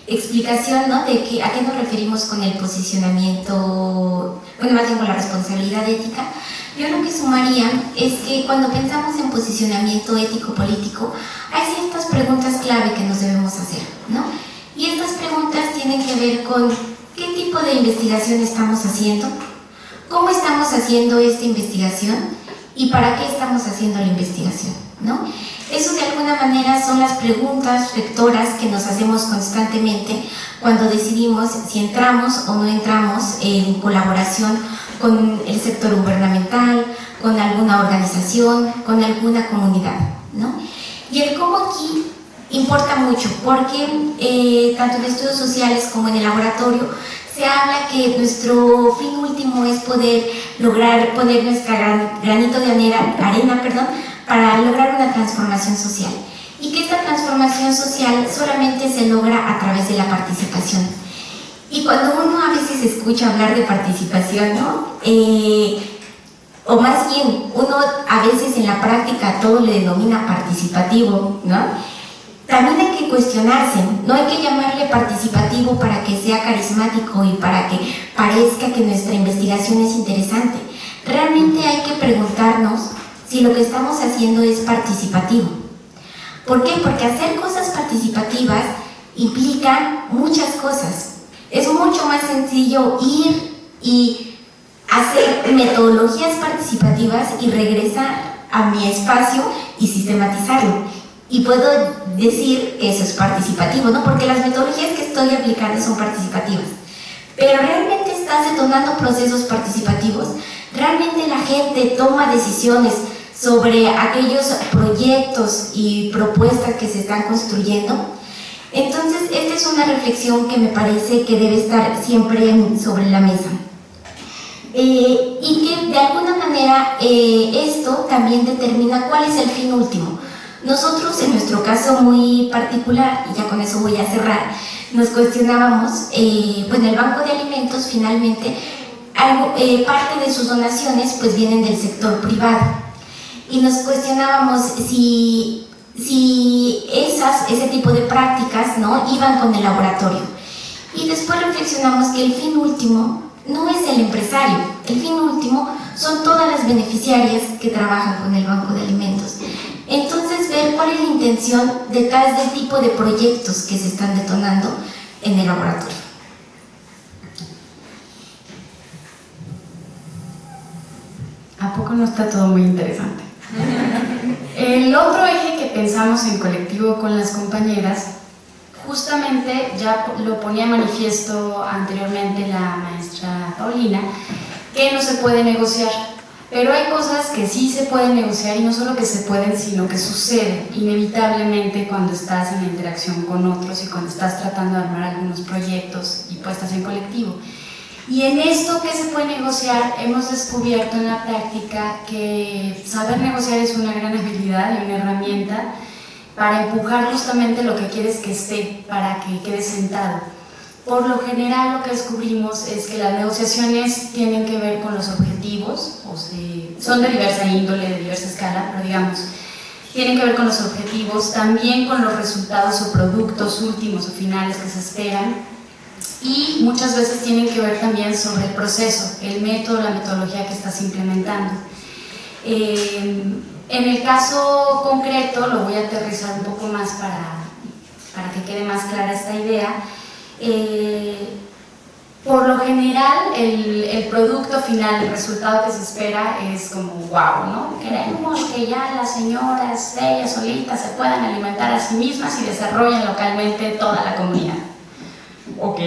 explicación, ¿no? De a qué nos referimos con el posicionamiento, bueno, más bien con la responsabilidad ética. Yo lo que sumaría es que cuando pensamos en posicionamiento ético-político, hay ciertas preguntas clave que nos debemos hacer, ¿no? Y estas preguntas tienen que ver con qué tipo de investigación estamos haciendo, cómo estamos haciendo esta investigación y para qué estamos haciendo la investigación, ¿no? Eso de alguna manera son las preguntas rectoras que nos hacemos constantemente cuando decidimos si entramos o no entramos en colaboración con el sector gubernamental, con alguna organización, con alguna comunidad, ¿no? Y el cómo aquí importa mucho, porque tanto en estudios sociales como en el laboratorio se habla que nuestro fin último es poder lograr poner nuestra granito de arena, para lograr una transformación social, y que esta transformación social solamente se logra a través de la participación. Y cuando uno a veces escucha hablar de participación, ¿no? O más bien, uno a veces en la práctica todo le denomina participativo, ¿no? También hay que cuestionarse, no hay que llamarle participativo para que sea carismático y para que parezca que nuestra investigación es interesante. Realmente hay que preguntarnos si lo que estamos haciendo es participativo. ¿Por qué? Porque hacer cosas participativas implica muchas cosas. Es mucho más sencillo ir y hacer metodologías participativas y regresar a mi espacio y sistematizarlo. Y puedo decir que eso es participativo, ¿no? Porque las metodologías que estoy aplicando son participativas. Pero realmente estás detonando procesos participativos. Realmente la gente toma decisiones sobre aquellos proyectos y propuestas que se están construyendo. Entonces, esta es una reflexión que me parece que debe estar siempre sobre la mesa. Y que de alguna manera esto también determina cuál es el fin último. Nosotros, en nuestro caso muy particular, y ya con eso voy a cerrar, nos cuestionábamos, bueno, el Banco de Alimentos finalmente, parte de sus donaciones pues vienen del sector privado, y nos cuestionábamos si ese tipo de prácticas, ¿no?, iban con el laboratorio. Y después reflexionamos que el fin último no es el empresario, el fin último son todas las beneficiarias que trabajan con el Banco de Alimentos. Entonces, ver cuál es la intención detrás del tipo de proyectos que se están detonando en el laboratorio. ¿A poco no está todo muy interesante? El otro eje que pensamos en colectivo con las compañeras, justamente ya lo ponía manifiesto anteriormente la maestra Paulina, que no se puede negociar, pero hay cosas que sí se pueden negociar, y no solo que se pueden, sino que suceden inevitablemente cuando estás en la interacción con otros y cuando estás tratando de armar algunos proyectos y puestas en colectivo. Y en esto que se puede negociar, hemos descubierto en la práctica que saber negociar es una gran habilidad y una herramienta para empujar justamente lo que quieres que esté, para que quede sentado. Por lo general, lo que descubrimos es que las negociaciones tienen que ver con los objetivos, son de diversa índole, de diversa escala, pero digamos, tienen que ver con los objetivos, también con los resultados o productos últimos o finales que se esperan, y muchas veces tienen que ver también sobre el proceso, el método, la metodología que estás implementando. En el caso concreto, lo voy a aterrizar un poco más para que quede más clara esta idea. por lo general el producto final, el resultado que se espera es como wow, ¿no? Queremos que ya las señoras, ellas solitas, se puedan alimentar a sí mismas y desarrollen localmente toda la comunidad. Ok,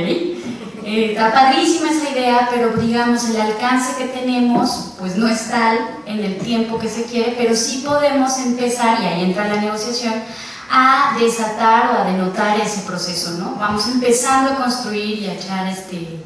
está padrísima esa idea, pero digamos el alcance que tenemos pues no es tal en el tiempo que se quiere, pero sí podemos empezar, y ahí entra la negociación, a desatar o a denotar ese proceso, ¿no? Vamos empezando a construir y a echar,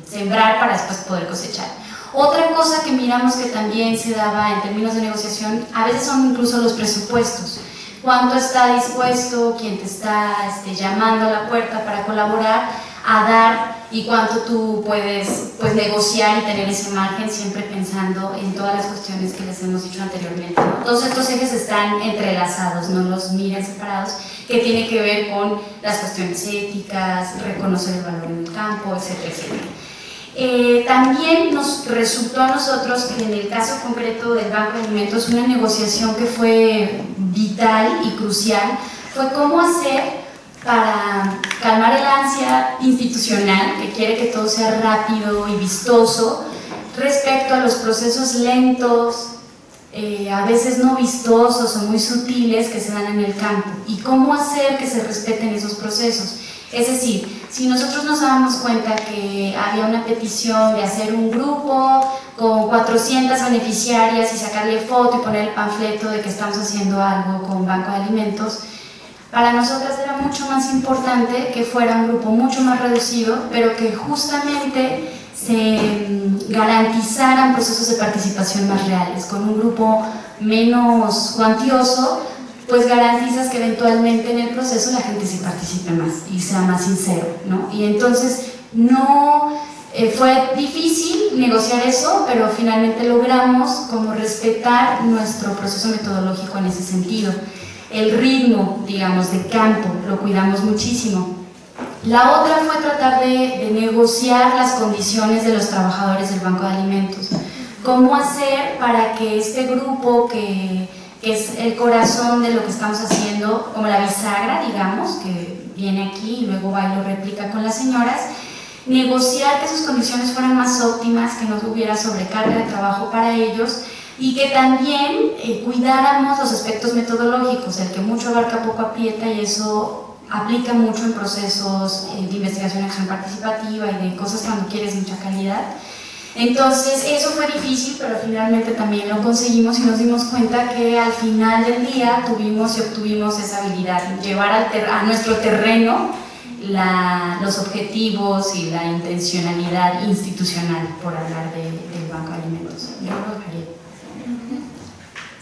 sembrar para después poder cosechar. Otra cosa que miramos que también se daba en términos de negociación, a veces son incluso los presupuestos. ¿Cuánto está dispuesto quien te está llamando a la puerta para colaborar a dar y cuánto tú puedes negociar y tener ese margen, siempre pensando en todas las cuestiones que les hemos dicho anteriormente, ¿no? Todos estos ejes están entrelazados, no los miren separados, que tiene que ver con las cuestiones éticas, reconocer el valor en el campo, etcétera, etcétera. También nos resultó a nosotros que en el caso concreto del Banco de Alimentos una negociación que fue vital y crucial fue cómo hacer para calmar el ansia institucional que quiere que todo sea rápido y vistoso respecto a los procesos lentos, a veces no vistosos o muy sutiles que se dan en el campo, y cómo hacer que se respeten esos procesos. Es decir, si nosotros nos dábamos cuenta que había una petición de hacer un grupo con 400 beneficiarias y sacarle foto y poner el panfleto de que estamos haciendo algo con Banco de Alimentos, para nosotras era mucho más importante que fuera un grupo mucho más reducido, pero que justamente se garantizaran procesos de participación más reales. Con un grupo menos cuantioso, pues garantizas que eventualmente en el proceso la gente sí participe más y sea más sincero, ¿no? Y entonces no fue difícil negociar eso, pero finalmente logramos como respetar nuestro proceso metodológico en ese sentido. El ritmo, digamos, de campo, lo cuidamos muchísimo. La otra fue tratar de negociar las condiciones de los trabajadores del Banco de Alimentos. ¿Cómo hacer para que este grupo, que es el corazón de lo que estamos haciendo, como la bisagra, digamos, que viene aquí y luego va y lo replica con las señoras, negociar que sus condiciones fueran más óptimas, que no hubiera sobrecarga de trabajo para ellos, y que también cuidáramos los aspectos metodológicos, el que mucho abarca poco aprieta, y eso aplica mucho en procesos de investigación y acción participativa y de cosas cuando quieres mucha calidad. Entonces eso fue difícil, pero finalmente también lo conseguimos y nos dimos cuenta que al final del día tuvimos y obtuvimos esa habilidad, llevar a nuestro terreno los objetivos y la intencionalidad institucional, por hablar del Banco de Alimentos. Yo lo dejaría.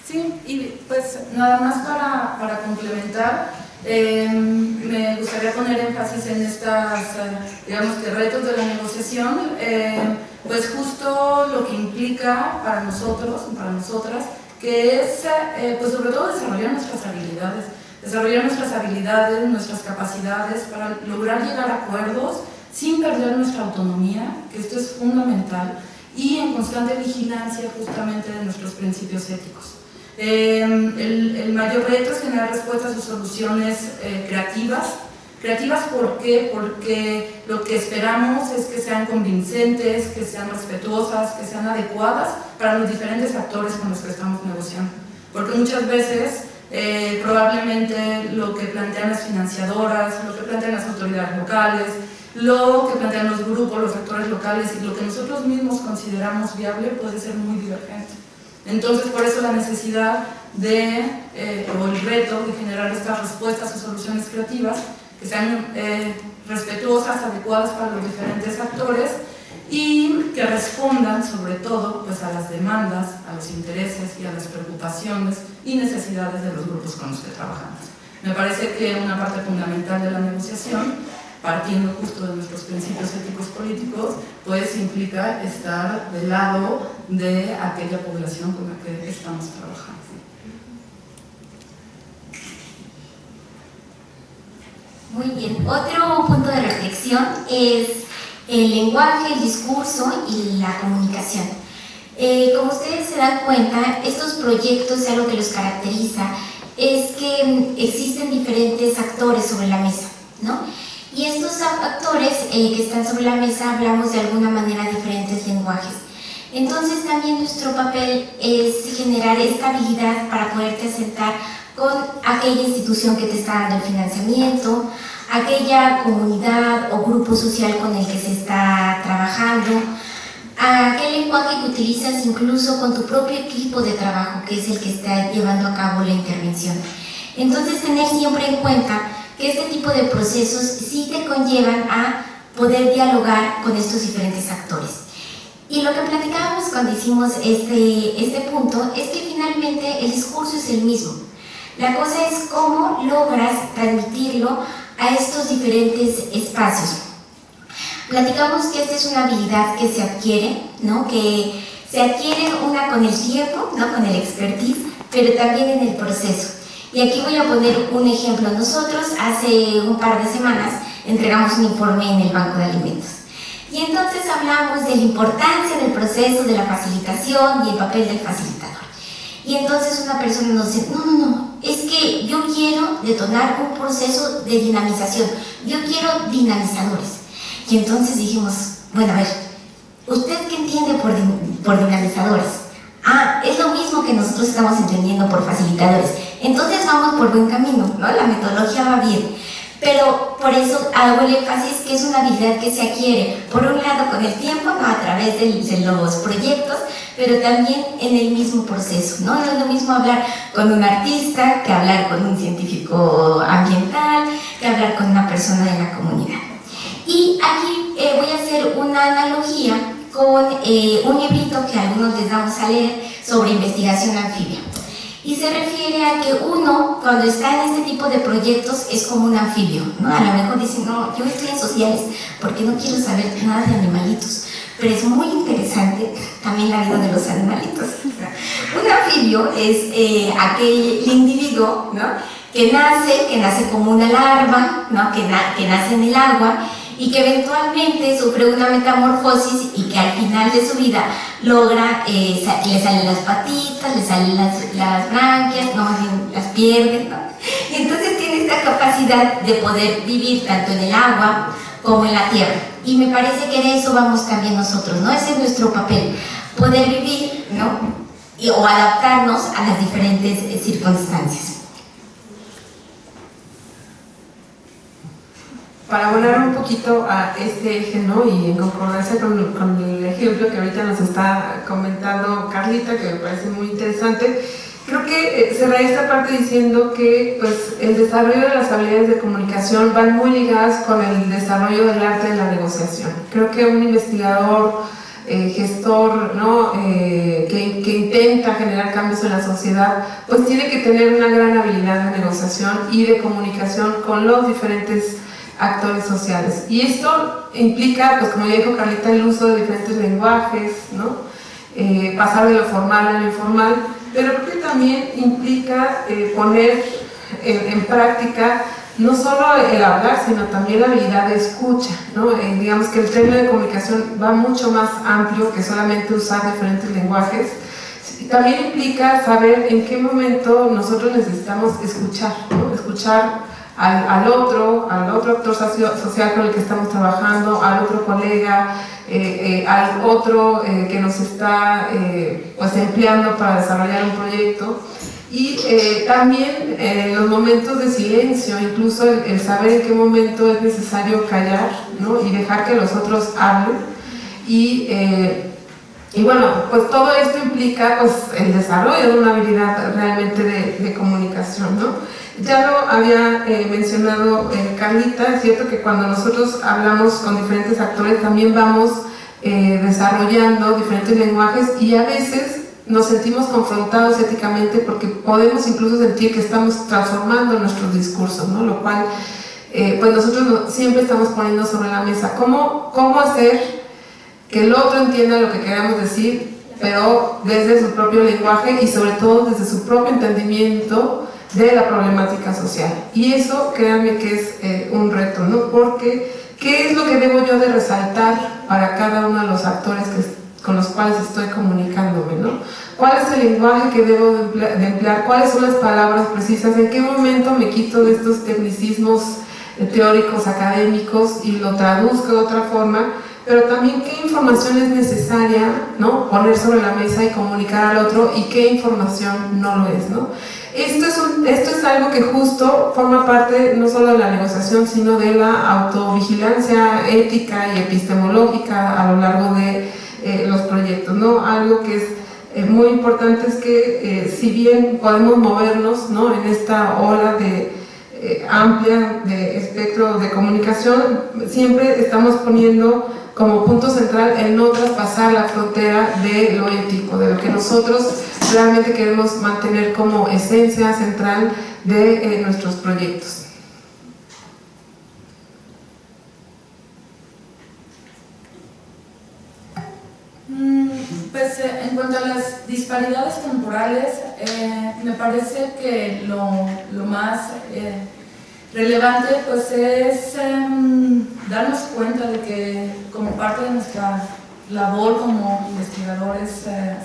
Sí, y pues nada más para complementar, me gustaría poner énfasis en estas, digamos que retos de la negociación, pues justo lo que implica para nosotros, para nosotras, que es pues sobre todo desarrollar nuestras habilidades, nuestras capacidades para lograr llegar a acuerdos sin perder nuestra autonomía, que esto es fundamental, y en constante vigilancia justamente de nuestros principios éticos. El mayor reto es generar respuestas o soluciones creativas. ¿Creativas por qué? Porque lo que esperamos es que sean convincentes, que sean respetuosas, que sean adecuadas para los diferentes actores con los que estamos negociando. Porque muchas veces probablemente lo que plantean las financiadoras, lo que plantean las autoridades locales, lo que plantean los grupos, los actores locales y lo que nosotros mismos consideramos viable puede ser muy divergente. Entonces, por eso la necesidad o el reto de generar estas respuestas o soluciones creativas que sean respetuosas, adecuadas para los diferentes actores y que respondan sobre todo pues, a las demandas, a los intereses y a las preocupaciones y necesidades de los grupos con los que trabajamos. Me parece que una parte fundamental de la negociación, partiendo justo de nuestros principios éticos políticos, pues implica estar del lado de aquella población con la que estamos trabajando. Muy bien, otro punto de reflexión es el lenguaje, el discurso y la comunicación. Como ustedes se dan cuenta, estos proyectos, algo que los caracteriza es que existen diferentes actores sobre la mesa, ¿no? Y estos actores que están sobre la mesa hablamos de alguna manera diferentes lenguajes. Entonces también nuestro papel es generar estabilidad para poderte asentar con aquella institución que te está dando el financiamiento, aquella comunidad o grupo social con el que se está trabajando, aquel lenguaje que utilizas incluso con tu propio equipo de trabajo, que es el que está llevando a cabo la intervención. Entonces, tener siempre en cuenta que este tipo de procesos sí te conllevan a poder dialogar con estos diferentes actores. Y lo que platicábamos cuando hicimos este punto es que finalmente el discurso es el mismo. La cosa es cómo logras transmitirlo a estos diferentes espacios. Platicamos que esta es una habilidad que se adquiere, ¿no? Que se adquiere una con el tiempo, ¿no? Con el expertise, pero también en el proceso. Y aquí voy a poner un ejemplo. Nosotros hace un par de semanas entregamos un informe en el Banco de Alimentos. Y entonces hablamos de la importancia del proceso, de la facilitación y el papel del facilitador. Y entonces una persona nos dice, no, es que yo quiero detonar un proceso de dinamización, yo quiero dinamizadores. Y entonces dijimos, bueno, a ver, ¿usted qué entiende por dinamizadores? Ah, es lo mismo que nosotros estamos entendiendo por facilitadores. Entonces vamos por buen camino, ¿no? La metodología va bien. Pero por eso hago el énfasis que es una habilidad que se adquiere, por un lado con el tiempo, ¿no? A través de los proyectos, pero también en el mismo proceso, ¿no? No es lo mismo hablar con un artista que hablar con un científico ambiental, que hablar con una persona de la comunidad. Y aquí voy a hacer una analogía con un librito que a algunos les damos a leer sobre investigación anfibia. Y se refiere a que uno, cuando está en este tipo de proyectos, es como un anfibio, ¿no? A lo mejor dicen, no, yo estoy en sociales porque no quiero saber nada de animalitos. Pero es muy interesante también la vida de los animalitos. Un anfibio es aquel individuo, ¿no? que nace como una larva, ¿no? que nace en el agua y que eventualmente sufre una metamorfosis y que al final de su vida logra, le salen las patitas, le salen las branquias, no, las pierde, ¿no? Y entonces tiene esta capacidad de poder vivir tanto en el agua como en la tierra. Y me parece que de eso vamos también nosotros, ¿no? Ese es nuestro papel, poder vivir, ¿no? O adaptarnos a las diferentes circunstancias. Para abonar un poquito a este eje, ¿no? Y en concordancia con el ejemplo que ahorita nos está comentando Carlita, que me parece muy interesante, creo que cerraré esta parte diciendo que pues, el desarrollo de las habilidades de comunicación van muy ligadas con el desarrollo del arte de la negociación. Creo que un investigador, gestor, ¿no? que intenta generar cambios en la sociedad, pues tiene que tener una gran habilidad de negociación y de comunicación con los diferentes actores sociales. Y esto implica, pues como ya dijo Carlita, el uso de diferentes lenguajes, ¿no? Pasar de lo formal a lo informal, pero creo que también implica poner en práctica no solo el hablar, sino también la habilidad de escucha, ¿no? Digamos que el término de comunicación va mucho más amplio que solamente usar diferentes lenguajes. También implica saber en qué momento nosotros necesitamos escuchar, ¿no? Escuchar al otro actor social con el que estamos trabajando, al otro colega, al otro que nos está pues empleando para desarrollar un proyecto. Y también los momentos de silencio, incluso el saber en qué momento es necesario callar, ¿no? Y dejar que los otros hablen. Y bueno, pues todo esto implica pues, el desarrollo de una habilidad realmente de comunicación, ¿no? Ya lo había mencionado Carlita, es cierto que cuando nosotros hablamos con diferentes actores también vamos desarrollando diferentes lenguajes y a veces nos sentimos confrontados éticamente porque podemos incluso sentir que estamos transformando nuestros discursos, ¿no? Lo cual pues nosotros siempre estamos poniendo sobre la mesa cómo hacer que el otro entienda lo que queremos decir, pero desde su propio lenguaje y sobre todo desde su propio entendimiento de la problemática social. Y eso, créanme que es un reto, ¿no? Porque, ¿qué es lo que debo yo de resaltar para cada uno de los actores con los cuales estoy comunicándome, ¿no? ¿Cuál es el lenguaje que debo de emplear? ¿Cuáles son las palabras precisas? ¿En qué momento me quito de estos tecnicismos teóricos, académicos, y lo traduzca de otra forma, pero también qué información es necesaria, ¿no?, poner sobre la mesa y comunicar al otro, y qué información no lo es, ¿no? Esto es algo que justo forma parte no solo de la negociación, sino de la autovigilancia ética y epistemológica a lo largo de los proyectos, ¿no? Algo que es muy importante es que si bien podemos movernos, ¿no?, en esta ola amplia de espectro de comunicación, siempre estamos poniendo como punto central el no traspasar la frontera de lo ético, de lo que nosotros realmente queremos mantener como esencia central de nuestros proyectos. Pues en cuanto a las disparidades temporales, me parece que lo más relevante pues es darnos cuenta de que como parte de nuestra labor como investigadores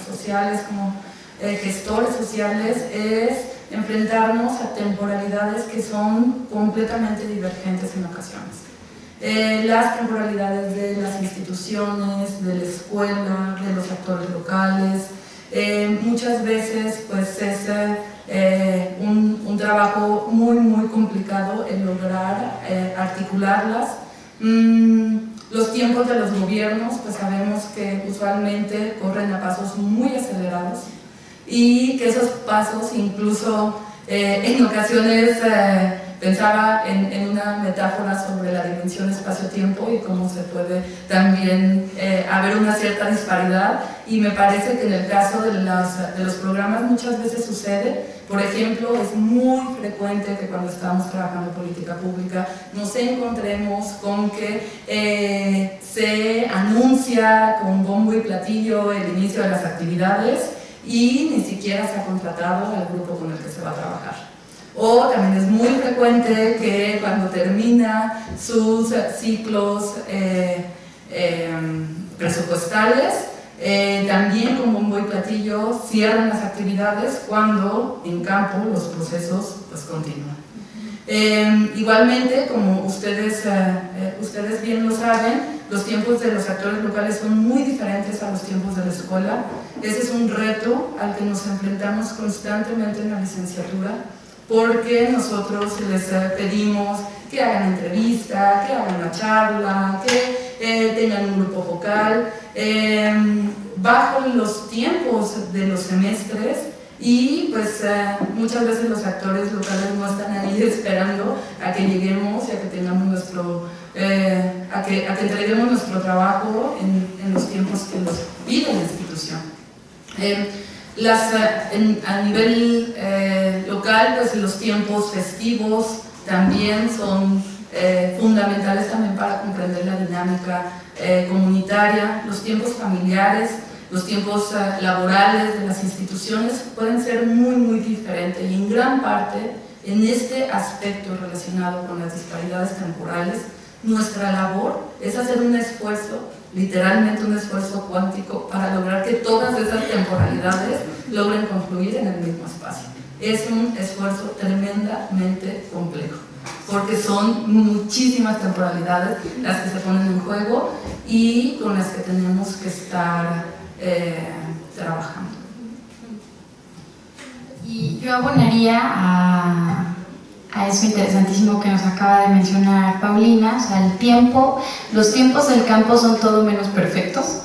sociales, como gestores sociales, es enfrentarnos a temporalidades que son completamente divergentes en ocasiones. Las temporalidades de las instituciones, de la escuela, de los actores locales, muchas veces pues es un trabajo muy complicado el lograr articularlas. Los tiempos de los gobiernos, pues sabemos que usualmente corren a pasos muy acelerados y que esos pasos incluso en ocasiones pensaba en una metáfora sobre la dimensión espacio-tiempo y cómo se puede también haber una cierta disparidad, y me parece que en el caso de los programas muchas veces sucede. Por ejemplo, es muy frecuente que cuando estamos trabajando política pública nos encontremos con que se anuncia con bombo y platillo el inicio de las actividades y ni siquiera se ha contratado al grupo con el que se va a trabajar. O también es muy frecuente que cuando termina sus ciclos presupuestales, también con bombo y platillo cierran las actividades cuando en campo los procesos pues continúan. Igualmente, como ustedes bien lo saben, los tiempos de los actores locales son muy diferentes a los tiempos de la escuela. Ese es un reto al que nos enfrentamos constantemente en la licenciatura, porque nosotros les pedimos que hagan entrevista, que hagan una charla, que tengan un grupo focal, bajo los tiempos de los semestres, y pues muchas veces los actores locales no están ahí esperando a que lleguemos y a que tengamos a que entreguemos nuestro trabajo en los tiempos que nos pide la institución. A nivel local, pues los tiempos festivos también son fundamentales también para comprender la dinámica comunitaria. Los tiempos familiares, los tiempos laborales de las instituciones pueden ser muy diferentes, y en gran parte en este aspecto relacionado con las disparidades temporales, nuestra labor es hacer un esfuerzo, literalmente un esfuerzo cuántico, para lograr que todas esas temporalidades logren confluir en el mismo espacio. Es un esfuerzo tremendamente complejo, porque son muchísimas temporalidades las que se ponen en juego y con las que tenemos que estar trabajando. Y yo abonaría a eso interesantísimo que nos acaba de mencionar Paulina. O sea, los tiempos del campo son todo menos perfectos,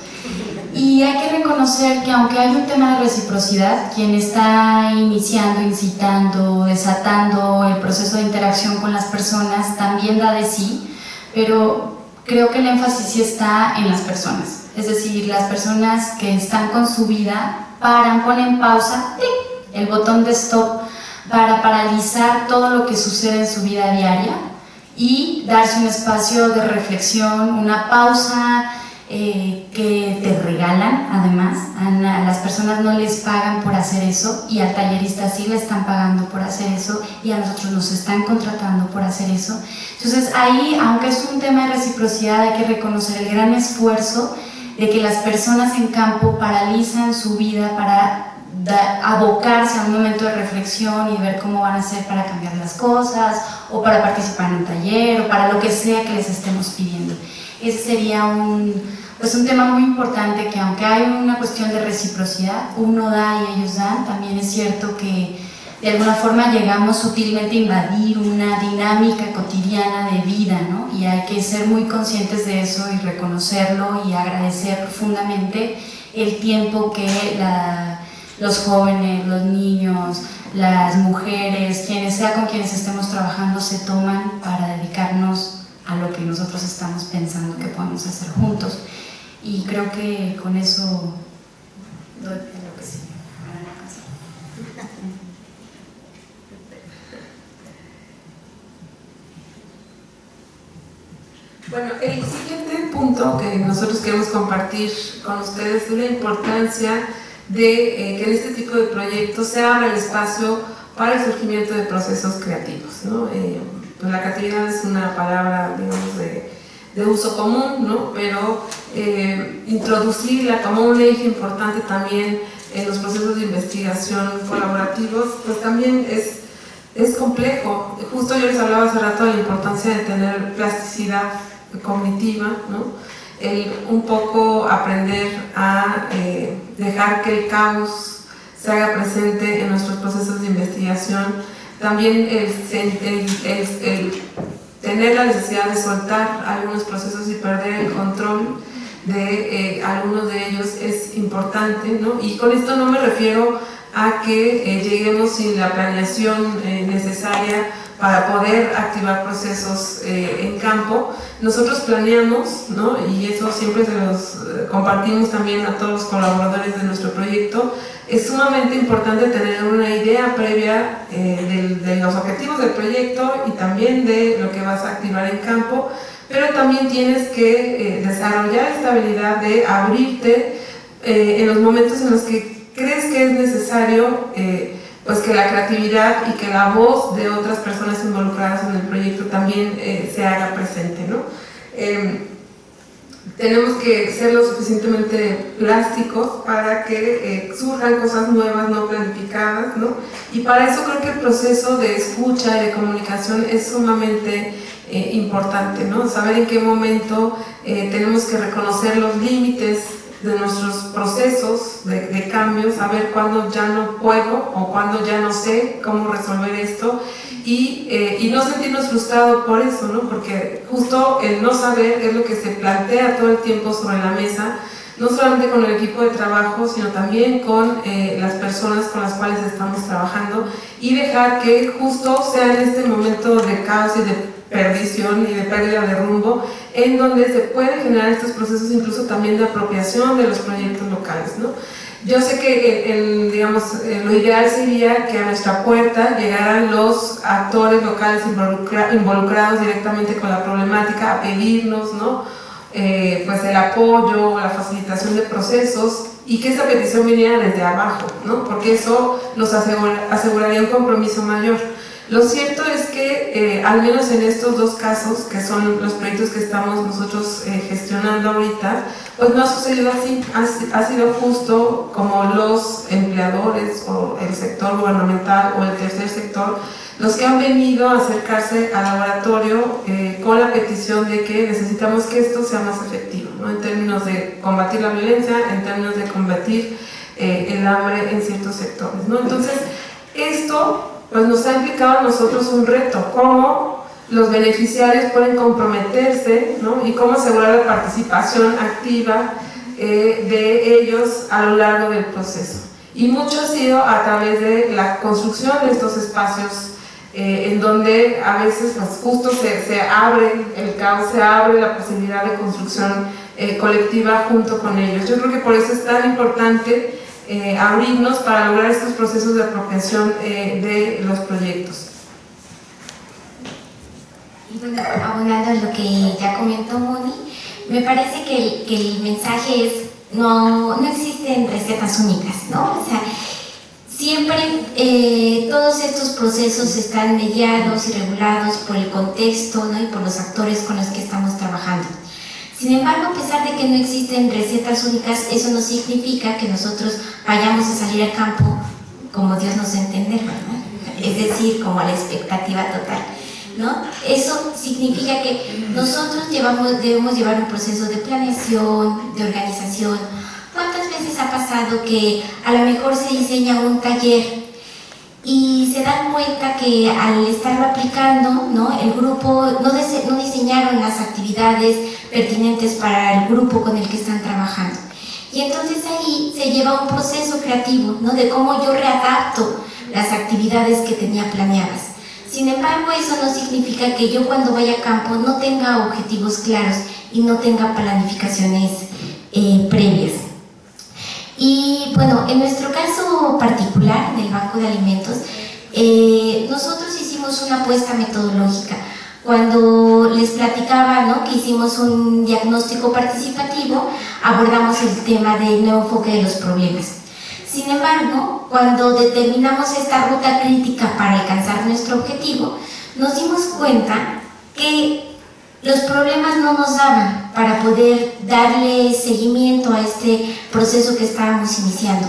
y hay que reconocer que aunque hay un tema de reciprocidad, quien está iniciando, incitando, desatando el proceso de interacción con las personas también da de sí, pero creo que el énfasis sí está en las personas. Es decir, las personas que están con su vida paran, ponen pausa, ¡tic!, el botón de stop, para paralizar todo lo que sucede en su vida diaria y darse un espacio de reflexión, una pausa que te regalan. Además, a las personas no les pagan por hacer eso, y al tallerista sí le están pagando por hacer eso, y a nosotros nos están contratando por hacer eso. Entonces ahí, aunque es un tema de reciprocidad, hay que reconocer el gran esfuerzo de que las personas en campo paralizan su vida para abocarse a un momento de reflexión y ver cómo van a hacer para cambiar las cosas, o para participar en un taller, o para lo que sea que les estemos pidiendo. Ese sería un tema muy importante, que aunque hay una cuestión de reciprocidad, uno da y ellos dan, también es cierto que de alguna forma llegamos sutilmente a invadir una dinámica cotidiana de vida, ¿no? Y hay que ser muy conscientes de eso y reconocerlo y agradecer profundamente el tiempo que los jóvenes, los niños, las mujeres, quienes sea con quienes estemos trabajando, se toman para dedicarnos a lo que nosotros estamos pensando que podemos hacer juntos. Y creo que con eso doy lo que sí. Bueno, el siguiente punto que nosotros queremos compartir con ustedes es la importancia de que en este tipo de proyectos se abra el espacio para el surgimiento de procesos creativos, ¿no? Pues la creatividad es una palabra, digamos, de uso común, ¿no? Pero introducirla como un eje importante también en los procesos de investigación colaborativos, pues también es complejo. Justo yo les hablaba hace rato de la importancia de tener plasticidad cognitiva, ¿no? El un poco aprender a dejar que el caos se haga presente en nuestros procesos de investigación, también el tener la necesidad de soltar algunos procesos y perder el control de algunos de ellos es importante, ¿no? Y con esto no me refiero a que lleguemos sin la planeación necesaria para poder activar procesos en campo. Nosotros planeamos, ¿no? Y eso siempre se los compartimos también a todos los colaboradores de nuestro proyecto. Es sumamente importante tener una idea previa de los objetivos del proyecto y también de lo que vas a activar en campo, pero también tienes que desarrollar esta habilidad de abrirte en los momentos en los que crees que es necesario pues que la creatividad y que la voz de otras personas involucradas en el proyecto también se haga presente, ¿no? Tenemos que ser lo suficientemente plásticos para que surjan cosas nuevas, no planificadas, ¿no? Y para eso creo que el proceso de escucha y de comunicación es sumamente importante, ¿no? Saber en qué momento tenemos que reconocer los límites de nuestros procesos de cambio, saber cuándo ya no puedo o cuándo ya no sé cómo resolver esto y no sentirnos frustrados por eso, ¿no? Porque justo el no saber es lo que se plantea todo el tiempo sobre la mesa, no solamente con el equipo de trabajo, sino también con las personas con las cuales estamos trabajando, y dejar que justo sea en este momento de caos y de perdición y de pérdida de rumbo, en donde se pueden generar estos procesos incluso también de apropiación de los proyectos locales, ¿no? Yo sé que digamos, lo ideal sería que a nuestra puerta llegaran los actores locales involucrados directamente con la problemática a pedirnos, ¿no? Pues el apoyo, la facilitación de procesos, y que esa petición viniera desde abajo, ¿no? Porque eso nos aseguraría un compromiso mayor. Lo cierto es que, al menos en estos dos casos, que son los proyectos que estamos nosotros gestionando ahorita, pues no ha sucedido así. Ha sido justo como los empleadores o el sector gubernamental o el tercer sector los que han venido a acercarse al laboratorio con la petición de que necesitamos que esto sea más efectivo, ¿no? En términos de combatir la violencia, en términos de combatir el hambre en ciertos sectores, ¿no? Entonces, esto pues nos ha implicado a nosotros un reto, cómo los beneficiarios pueden comprometerse, ¿no? Y cómo asegurar la participación activa de ellos a lo largo del proceso. Y mucho ha sido a través de la construcción de estos espacios en donde a veces pues, justo se abre el caos, se abre la posibilidad de construcción colectiva junto con ellos. Yo creo que por eso es tan importante abrirnos para lograr estos procesos de apropiación de los proyectos. Y bueno, abonando en lo que ya comentó Moni, me parece que el mensaje es no existen recetas únicas, ¿no? O sea, siempre todos estos procesos están mediados y regulados por el contexto, ¿no? Y por los actores con los que estamos trabajando. Sin embargo, a pesar de que no existen recetas únicas, eso no significa que nosotros vayamos a salir al campo como Dios nos da a entender, ¿verdad? Es decir, como a la expectativa total, ¿no? Eso significa que nosotros debemos llevar un proceso de planeación, de organización. ¿Cuántas veces ha pasado que a lo mejor se diseña un taller y se dan cuenta que al estarlo aplicando, ¿no? El grupo no diseñaron las actividades pertinentes para el grupo con el que están trabajando? Y entonces ahí se lleva un proceso creativo, ¿no? De cómo yo readapto las actividades que tenía planeadas. Sin embargo, eso no significa que yo cuando vaya a campo no tenga objetivos claros y no tenga planificaciones previas. Y bueno, en nuestro caso particular del Banco de Alimentos, nosotros hicimos una apuesta metodológica. Cuando les platicaba, ¿no?, que hicimos un diagnóstico participativo, abordamos el tema del nuevo enfoque de los problemas. Sin embargo, cuando determinamos esta ruta crítica para alcanzar nuestro objetivo, nos dimos cuenta que los problemas no nos daban para poder darle seguimiento a este proceso que estábamos iniciando.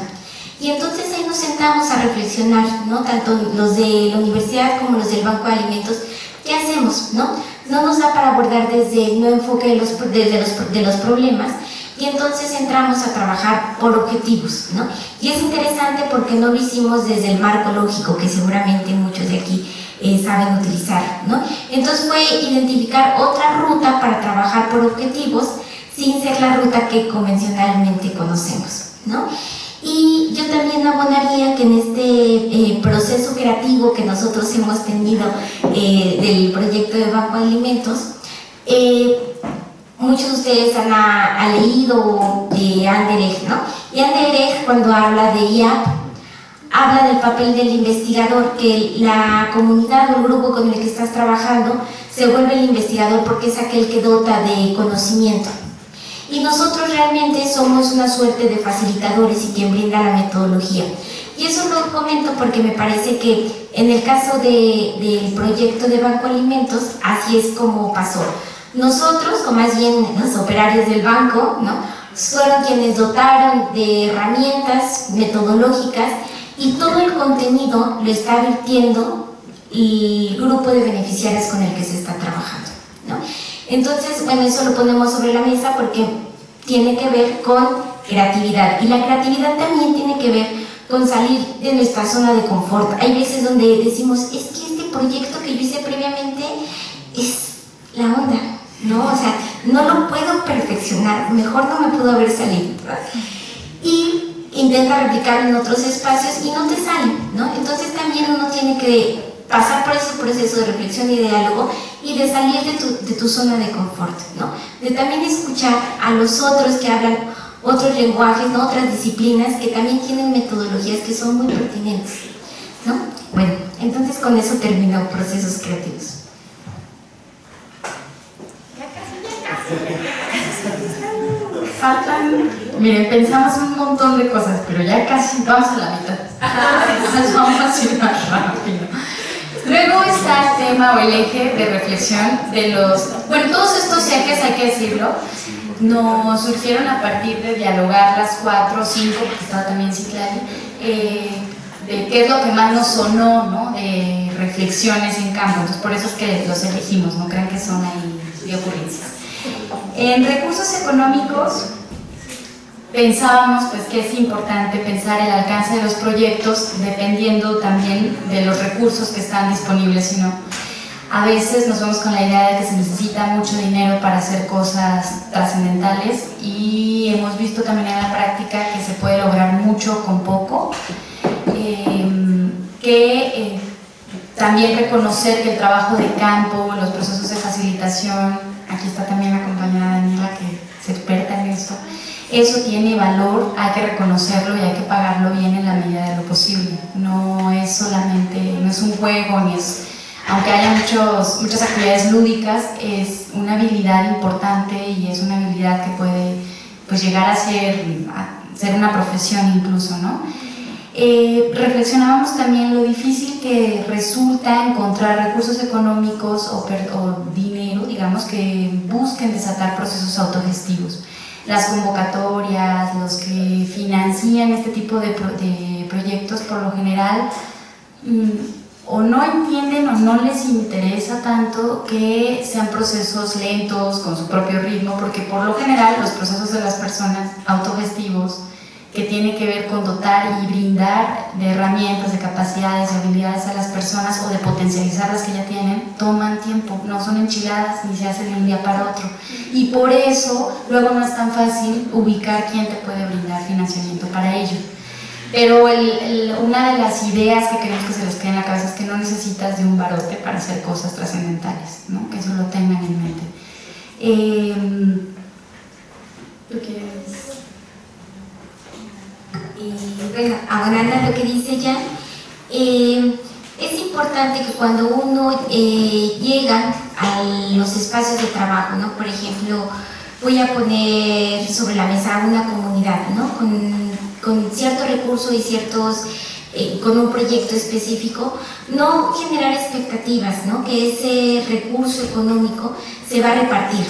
Y entonces ahí nos sentamos a reflexionar, ¿no?, tanto los de la universidad como los del Banco de Alimentos. ¿Qué hacemos? No nos da para abordar desde el nuevo enfoque de los problemas, y entonces entramos a trabajar por objetivos, ¿no? Y es interesante porque no lo hicimos desde el marco lógico, que seguramente muchos de aquí saben utilizar, ¿no? Entonces fue identificar otra ruta para trabajar por objetivos sin ser la ruta que convencionalmente conocemos, ¿no? Y yo también abonaría que en este proceso creativo que nosotros hemos tenido del proyecto de Banco de Alimentos, muchos de ustedes han leído Anderegg, ¿no? Y Anderegg, cuando habla de IAP, habla del papel del investigador, que la comunidad o el grupo con el que estás trabajando se vuelve el investigador porque es aquel que dota de conocimiento. Y nosotros realmente somos una suerte de facilitadores y quien brinda la metodología. Y eso lo comento porque me parece que en el caso del proyecto de Banco Alimentos, así es como pasó. Nosotros, o más bien los operarios del banco, ¿no?, fueron quienes dotaron de herramientas metodológicas y todo el contenido lo está virtiendo el grupo de beneficiarios con el que se está trabajando, ¿no? Entonces, bueno, eso lo ponemos sobre la mesa porque tiene que ver con creatividad, y la creatividad también tiene que ver con salir de nuestra zona de confort. Hay veces donde decimos, es que este proyecto que yo hice previamente es la onda, ¿no? O sea, no lo puedo perfeccionar, mejor no me pudo haber salido, ¿verdad? Y intenta replicarlo en otros espacios y no te sale, ¿no? Entonces también uno tiene que pasar por ese proceso de reflexión y diálogo y de salir de tu zona de confort, ¿no? De también escuchar a los otros que hablan otros lenguajes, ¿no?, otras disciplinas que también tienen metodologías que son muy pertinentes, ¿no? Bueno, entonces con eso termino procesos creativos. Faltan, miren, pensamos un montón de cosas, pero ya casi vamos a la mitad. Entonces vamos a ir más rápido. Luego está el tema o el eje de reflexión de los... Bueno, todos estos ejes, hay que decirlo, nos surgieron a partir de dialogar las 4 o 5, porque estaba también Citlali, de qué es lo que más nos sonó, ¿no?, de reflexiones en campo. Entonces, por eso es que los elegimos, no crean que son ahí de ocurrencias. En recursos económicos pensábamos pues que es importante pensar el alcance de los proyectos dependiendo también de los recursos que están disponibles, sino a veces nos vemos con la idea de que se necesita mucho dinero para hacer cosas trascendentales, y hemos visto también en la práctica que se puede lograr mucho con poco, también reconocer que el trabajo de campo, los procesos de facilitación, aquí está también acompañada Daniela, que es experta en esto, eso tiene valor, hay que reconocerlo y hay que pagarlo bien en la medida de lo posible. No es solamente, no es un juego, ni es, aunque haya muchas actividades lúdicas, es una habilidad importante y es una habilidad que puede pues llegar a ser una profesión incluso, ¿no? Reflexionábamos también lo difícil que resulta encontrar recursos económicos o dinero, digamos, que busquen desatar procesos autogestivos. Las convocatorias, los que financian este tipo de proyectos por lo general o no entienden o no les interesa tanto que sean procesos lentos, con su propio ritmo, porque por lo general los procesos de las personas autogestivos, que tiene que ver con dotar y brindar de herramientas, de capacidades, de habilidades a las personas o de potencializar las que ya tienen, toman tiempo, no son enchiladas ni se hacen de un día para otro. Y por eso luego no es tan fácil ubicar quién te puede brindar financiamiento para ello. Pero una de las ideas que queremos que se les quede en la cabeza es que no necesitas de un barote para hacer cosas trascendentales, ¿no? Que eso lo tengan en mente. ¿Tú quieres? Bueno, abonando a lo que dice Jan, es importante que cuando uno llega a los espacios de trabajo, ¿no? Por ejemplo, voy a poner sobre la mesa una comunidad, ¿no? Con cierto recurso y con un proyecto específico, no generar expectativas, ¿no? Que ese recurso económico se va a repartir,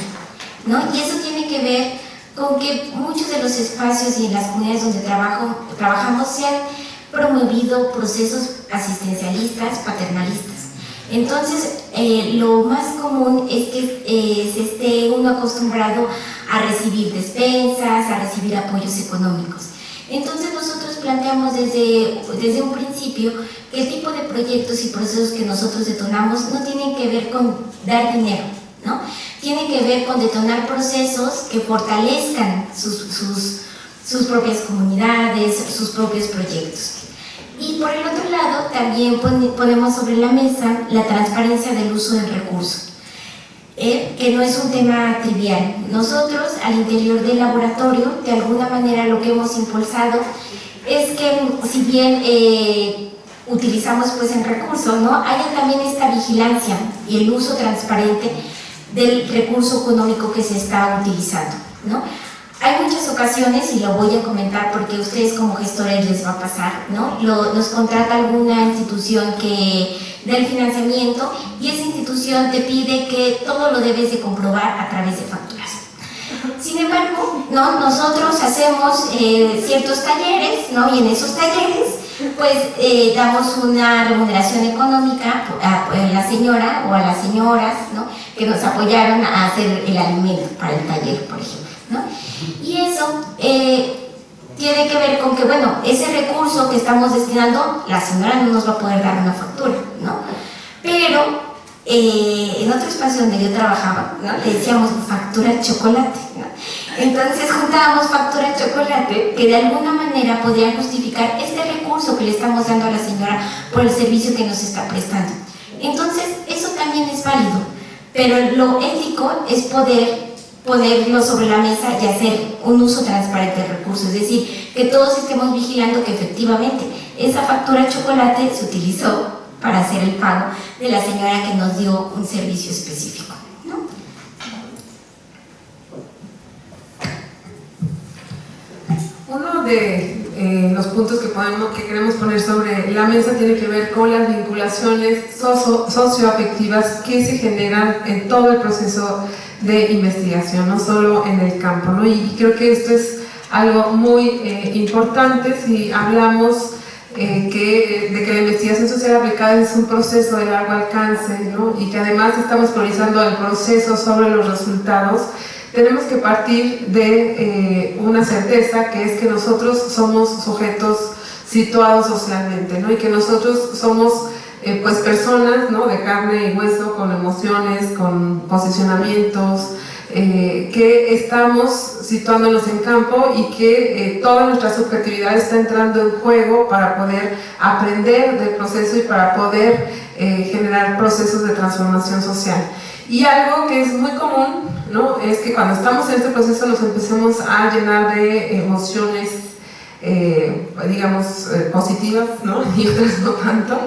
¿no? Y eso tiene que ver con que muchos de los espacios y en las comunidades donde trabajamos se han promovido procesos asistencialistas, paternalistas. Entonces, lo más común es que se esté uno acostumbrado a recibir despensas, a recibir apoyos económicos. Entonces nosotros planteamos desde un principio que el tipo de proyectos y procesos que nosotros detonamos no tienen que ver con dar dinero, ¿no? Tiene que ver con detonar procesos que fortalezcan sus propias comunidades, sus propios proyectos. Y por el otro lado, también ponemos sobre la mesa la transparencia del uso del recurso, que no es un tema trivial. Nosotros, al interior del laboratorio, de alguna manera lo que hemos impulsado es que, si bien utilizamos pues el recurso, ¿no? Haya también esta vigilancia y el uso transparente del recurso económico que se está utilizando, ¿no? Hay muchas ocasiones, y lo voy a comentar porque a ustedes como gestores les va a pasar, ¿no? Nos contrata alguna institución que da el financiamiento y esa institución te pide que todo lo debes de comprobar a través de facturas. Sin embargo, ¿no? Nosotros hacemos ciertos talleres, ¿no? Y en esos talleres pues damos una remuneración económica a la señora o a las señoras, ¿no? Que nos apoyaron a hacer el alimento para el taller, por ejemplo, ¿no? Y eso tiene que ver con que, bueno, ese recurso que estamos destinando, la señora no nos va a poder dar una factura, ¿no? Pero en otro espacio donde yo trabajaba, ¿no? Le decíamos factura chocolate, ¿no? Entonces juntábamos factura chocolate que de alguna manera podría justificar este recurso que le estamos dando a la señora por el servicio que nos está prestando. Entonces eso también es válido, pero lo ético es poder ponerlo sobre la mesa y hacer un uso transparente del recurso, es decir, que todos estemos vigilando que efectivamente esa factura chocolate se utilizó para hacer el pago de la señora que nos dio un servicio específico, ¿no? Uno de los puntos que queremos poner sobre la mesa tiene que ver con las vinculaciones socioafectivas que se generan en todo el proceso de investigación, no solo en el campo, ¿no? Y creo que esto es algo muy importante si hablamos de que la investigación social aplicada es un proceso de largo alcance, ¿no? Y que además estamos priorizando el proceso sobre los resultados. Tenemos que partir de una certeza, que es que nosotros somos sujetos situados socialmente, ¿no? Y que nosotros somos pues personas, ¿no? De carne y hueso, con emociones, con posicionamientos, que estamos situándonos en campo y que toda nuestra subjetividad está entrando en juego para poder aprender del proceso y para poder generar procesos de transformación social. Y algo que es muy común, ¿no? Es que cuando estamos en este proceso nos empecemos a llenar de emociones, digamos, positivas, ¿no? Y otras no tanto,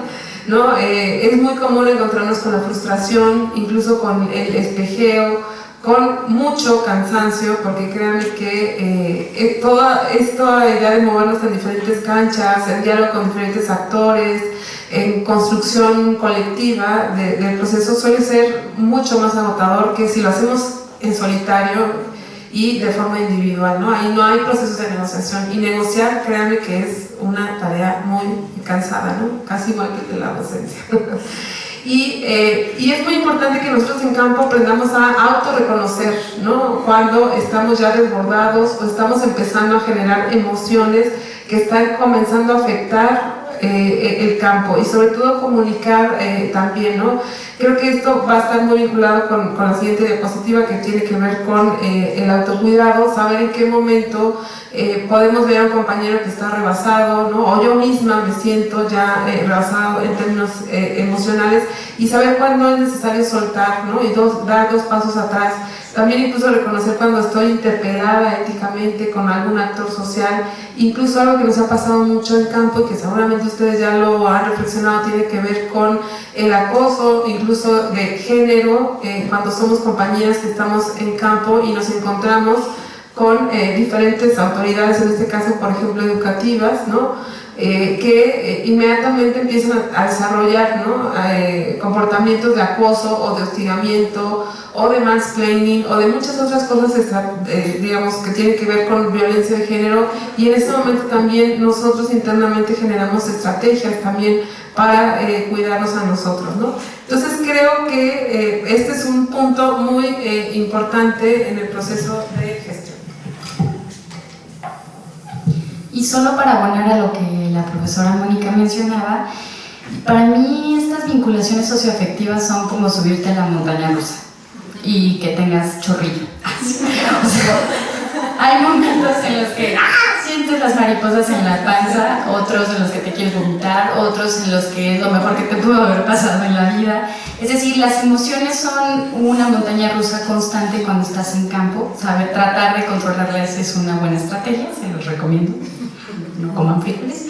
¿no? Es muy común encontrarnos con la frustración, incluso con el espejeo, con mucho cansancio, porque créanme que toda esta idea de movernos en diferentes canchas, en diálogo con diferentes actores, en construcción colectiva del proceso suele ser mucho más agotador que si lo hacemos en solitario y de forma individual, ¿no? Ahí no hay procesos de negociación, y negociar, créanme que es una tarea muy cansada, ¿no? Casi igual que de la docencia. Y es muy importante que nosotros en campo aprendamos a autorreconocer, ¿no? Cuando estamos ya desbordados o estamos empezando a generar emociones que están comenzando a afectar el campo, y sobre todo comunicar también, ¿no? Creo que esto va a estar muy vinculado con la siguiente diapositiva, que tiene que ver con el autocuidado, saber en qué momento podemos ver a un compañero que está rebasado, ¿no? O yo misma me siento ya rebasado en términos emocionales, y saber cuándo es necesario soltar, ¿no? Y dar dos pasos atrás. También incluso reconocer cuando estoy interpelada éticamente con algún actor social. Incluso algo que nos ha pasado mucho en campo y que seguramente ustedes ya lo han reflexionado, tiene que ver con el acoso, incluso de género, cuando somos compañeras que estamos en campo y nos encontramos con diferentes autoridades, en este caso por ejemplo educativas, ¿no? Que inmediatamente empiezan a desarrollar, ¿no? Comportamientos de acoso o de hostigamiento o de mansplaining o de muchas otras cosas, digamos, que tienen que ver con violencia de género, y en ese momento también nosotros internamente generamos estrategias también para cuidarnos a nosotros, ¿no? Entonces creo que este es un punto muy importante en el proceso de gestión. Y solo para abonar a lo que la profesora Mónica mencionaba, para mí estas vinculaciones socioafectivas son como subirte a la montaña rusa y que tengas chorrillo. O sea, hay momentos en los que sientes las mariposas en la panza, otros en los que te quieres vomitar, otros en los que es lo mejor que te pudo haber pasado en la vida. Es decir, las emociones son una montaña rusa constante cuando estás en campo. Saber tratar de controlarlas es una buena estrategia, se los recomiendo. No coman frijoles.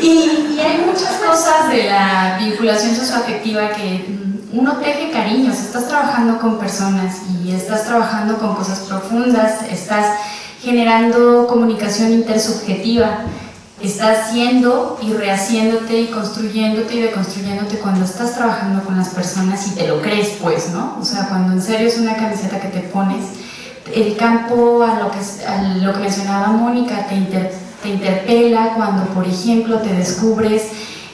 Y hay muchas cosas de la vinculación socioafectiva que uno teje cariños. Estás trabajando con personas y estás trabajando con cosas profundas, estás generando comunicación intersubjetiva, estás siendo y rehaciéndote y construyéndote y deconstruyéndote cuando estás trabajando con las personas y te lo crees, pues, ¿no? O sea, cuando en serio es una camiseta que te pones. El campo, a lo que mencionaba Mónica, te interpela cuando, por ejemplo, te descubres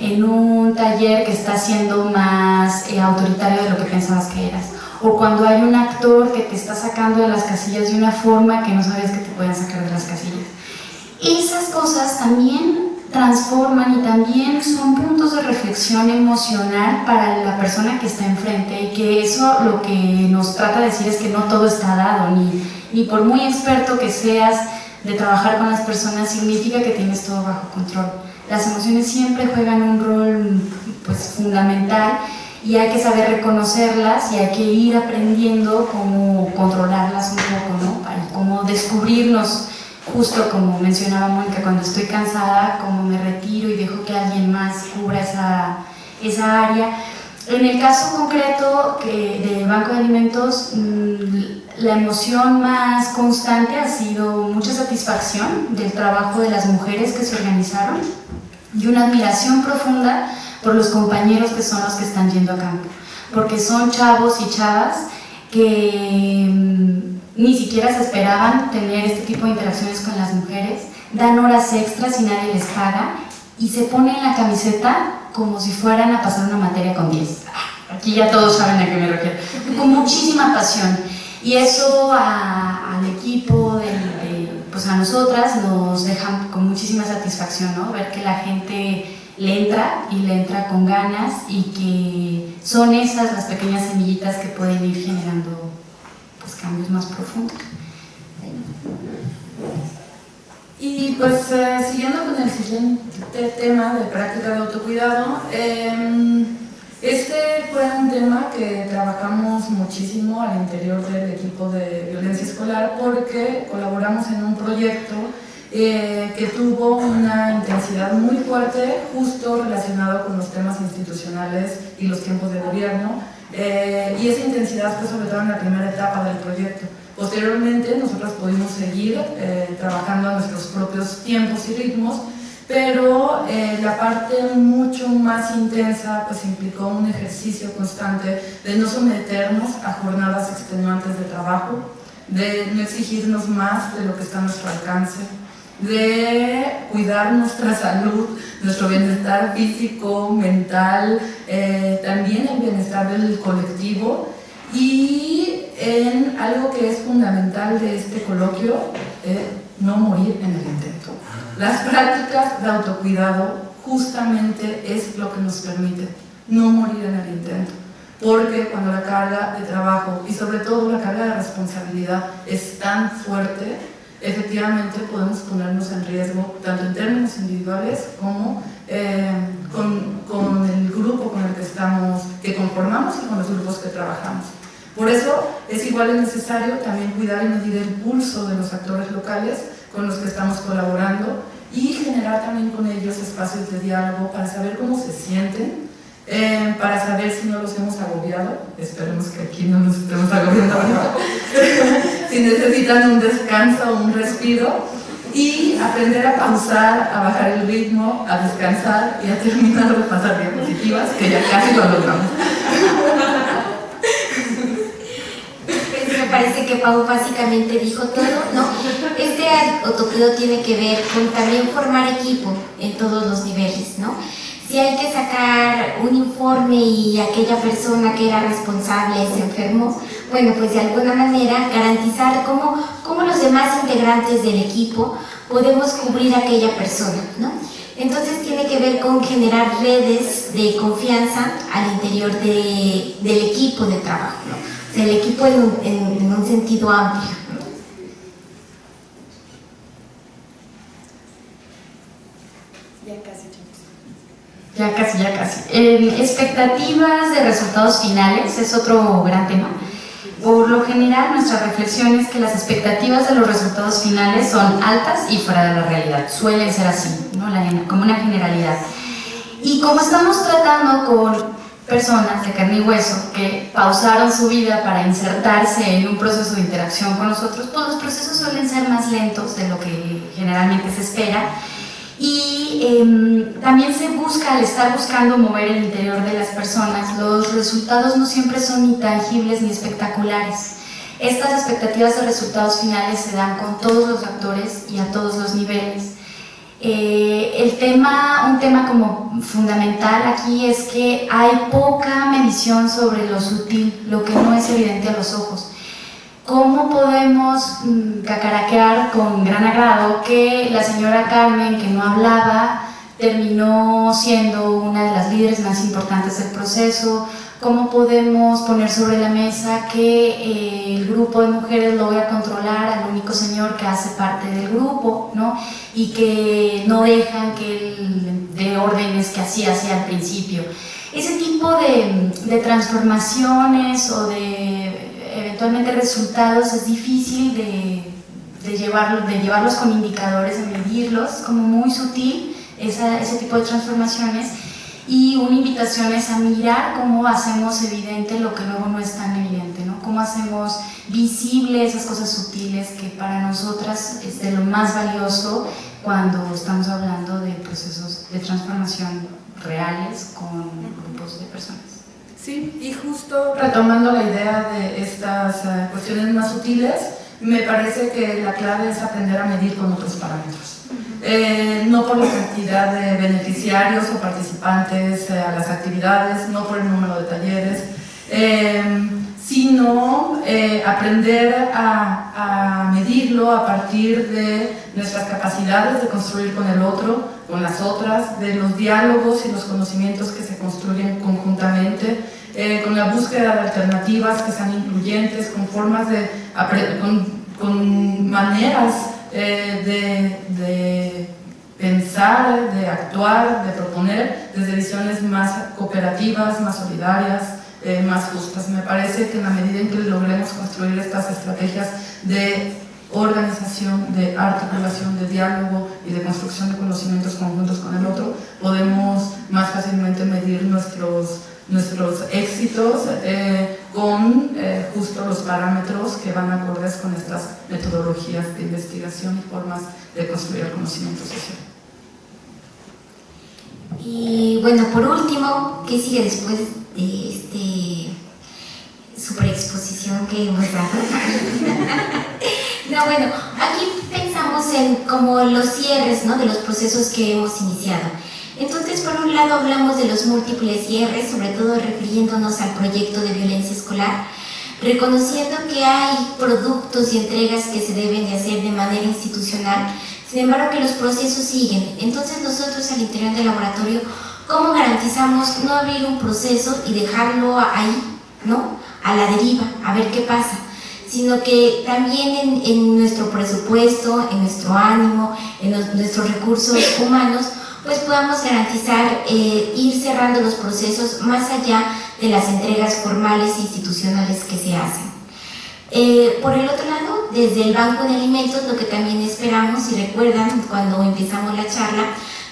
en un taller que está siendo más autoritario de lo que pensabas que eras, o cuando hay un actor que te está sacando de las casillas de una forma que no sabías que te podían sacar de las casillas. Esas cosas también transforman y también son puntos de reflexión emocional para la persona que está enfrente, y que eso lo que nos trata de decir es que no todo está dado, ni por muy experto que seas de trabajar con las personas significa que tienes todo bajo control. Las emociones siempre juegan un rol pues fundamental, y hay que saber reconocerlas y hay que ir aprendiendo cómo controlarlas un poco, ¿no? Para cómo descubrirnos, justo como mencionaba Mónica, cuando estoy cansada, cómo me retiro y dejo que alguien más cubra esa área. En el caso concreto del Banco de Alimentos, la emoción más constante ha sido mucha satisfacción del trabajo de las mujeres que se organizaron y una admiración profunda por los compañeros que son los que están yendo a campo, porque son chavos y chavas que ni siquiera se esperaban tener este tipo de interacciones con las mujeres, dan horas extras y nadie les paga, y se ponen la camiseta como si fueran a pasar una materia con 10. Aquí ya todos saben a qué me refiero. Con muchísima pasión. Y eso al equipo, pues a nosotras, nos deja con muchísima satisfacción, ¿no? Ver que la gente le entra con ganas, y que son esas las pequeñas semillitas que pueden ir generando pues cambios más profundos. Y pues siguiendo con el siguiente tema de práctica de autocuidado, este fue un tema que trabajamos muchísimo al interior del equipo de violencia escolar, porque colaboramos en un proyecto que tuvo una intensidad muy fuerte, justo relacionado con los temas institucionales y los tiempos de gobierno, y esa intensidad fue sobre todo en la primera etapa del proyecto. Posteriormente nosotros pudimos seguir trabajando a nuestros propios tiempos y ritmos, pero la parte mucho más intensa pues implicó un ejercicio constante de no someternos a jornadas extenuantes de trabajo, de no exigirnos más de lo que está a nuestro alcance, de cuidar nuestra salud, nuestro bienestar físico, mental, también el bienestar del colectivo, y en algo que es fundamental de este coloquio, no morir en el intento. Las prácticas de autocuidado justamente es lo que nos permite no morir en el intento, porque cuando la carga de trabajo y sobre todo la carga de responsabilidad es tan fuerte, efectivamente podemos ponernos en riesgo tanto en términos individuales como con el grupo con el que conformamos y con los grupos que trabajamos. Por eso es igual de necesario también cuidar y medir el pulso de los actores locales con los que estamos colaborando y generar también con ellos espacios de diálogo para saber cómo se sienten, para saber si no los hemos agobiado, esperemos que aquí no nos estemos agobiando, si necesitan un descanso o un respiro, y aprender a pausar, a bajar el ritmo, a descansar y a terminar de pasar diapositivas, que ya casi lo logramos. Pues me parece que Pau básicamente dijo todo, ¿no? Este autocuidado tiene que ver con también formar equipo en todos los niveles, ¿no? Si hay que sacar un informe y aquella persona que era responsable se enfermó, bueno, pues de alguna manera garantizar cómo los demás integrantes del equipo podemos cubrir a aquella persona, ¿no? Entonces tiene que ver con generar redes de confianza al interior del equipo de trabajo, ¿no? O sea, el equipo en un sentido amplio, ¿no? Ya casi. Expectativas de resultados finales es otro gran tema. Por lo general, nuestra reflexión es que las expectativas de los resultados finales son altas y fuera de la realidad. Suelen ser así, ¿no? Como una generalidad. Y como estamos tratando con personas de carne y hueso que pausaron su vida para insertarse en un proceso de interacción con nosotros, pues los procesos suelen ser más lentos de lo que generalmente se espera. Y también se busca, al estar buscando mover el interior de las personas, los resultados no siempre son ni tangibles ni espectaculares. Estas expectativas de resultados finales se dan con todos los actores y a todos los niveles. Un tema como fundamental aquí es que hay poca medición sobre lo sutil, lo que no es evidente a los ojos. ¿Cómo podemos cacaraquear con gran agrado que la señora Carmen, que no hablaba, terminó siendo una de las líderes más importantes del proceso? ¿Cómo podemos poner sobre la mesa que el grupo de mujeres lo voy a controlar al único señor que hace parte del grupo, ¿no? Y que no dejan que él dé órdenes que hacía al principio? Ese tipo de transformaciones o de eventualmente resultados es difícil de llevarlos con indicadores, de medirlos, como muy sutil ese tipo de transformaciones, y una invitación es a mirar cómo hacemos evidente lo que luego no es tan evidente, ¿no? Cómo hacemos visible esas cosas sutiles que para nosotras es de lo más valioso cuando estamos hablando de procesos de transformación reales con grupos de personas. Sí, y justo retomando la idea de estas cuestiones más sutiles, me parece que la clave es aprender a medir con otros parámetros. No por la cantidad de beneficiarios o participantes a las actividades, no por el número de talleres, sino aprender a medirlo a partir de nuestras capacidades de construir con el otro, con las otras, de los diálogos y los conocimientos que se construyen conjuntamente, con la búsqueda de alternativas que sean incluyentes, con formas de con maneras de pensar, de actuar, de proponer desde visiones más cooperativas, más solidarias, más justas. Me parece que en la medida en que logremos construir estas estrategias de organización, de articulación, de diálogo y de construcción de conocimientos conjuntos con el otro, podemos más fácilmente medir nuestros éxitos con justo los parámetros que van acordes con estas metodologías de investigación y formas de construir el conocimiento social. Y bueno, por último, ¿qué sigue después de super exposición que hemos dado? No, bueno, aquí pensamos en como los cierres, ¿no?, de los procesos que hemos iniciado. Entonces, por un lado hablamos de los múltiples cierres, sobre todo refiriéndonos al proyecto de violencia escolar, reconociendo que hay productos y entregas que se deben de hacer de manera institucional, sin embargo que los procesos siguen. Entonces nosotros al interior del laboratorio, ¿cómo garantizamos no abrir un proceso y dejarlo ahí, ¿no?, a la deriva, a ver qué pasa? Sino que también en nuestro presupuesto, en nuestro ánimo, en nuestros recursos humanos, pues podamos garantizar ir cerrando los procesos más allá de las entregas formales e institucionales que se hacen. Por el otro lado, desde el Banco de Alimentos, lo que también esperamos, si recuerdan cuando empezamos la charla,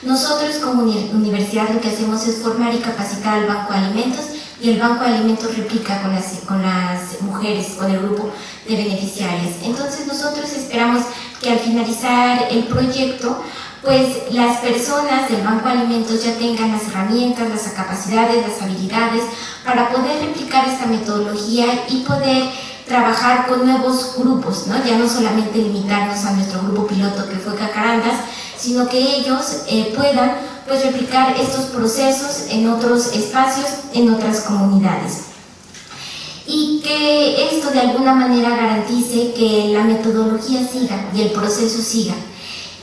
nosotros como universidad lo que hacemos es formar y capacitar al Banco de Alimentos, y el Banco de Alimentos replica con las mujeres, con el grupo de beneficiarias. Entonces nosotros esperamos que al finalizar el proyecto, pues las personas del Banco de Alimentos ya tengan las herramientas, las capacidades, las habilidades para poder replicar esta metodología y poder trabajar con nuevos grupos, ¿no? Ya no solamente limitarnos a nuestro grupo piloto que fue Cacarandas, sino que ellos puedan pues replicar estos procesos en otros espacios, en otras comunidades. Y que esto de alguna manera garantice que la metodología siga y el proceso siga.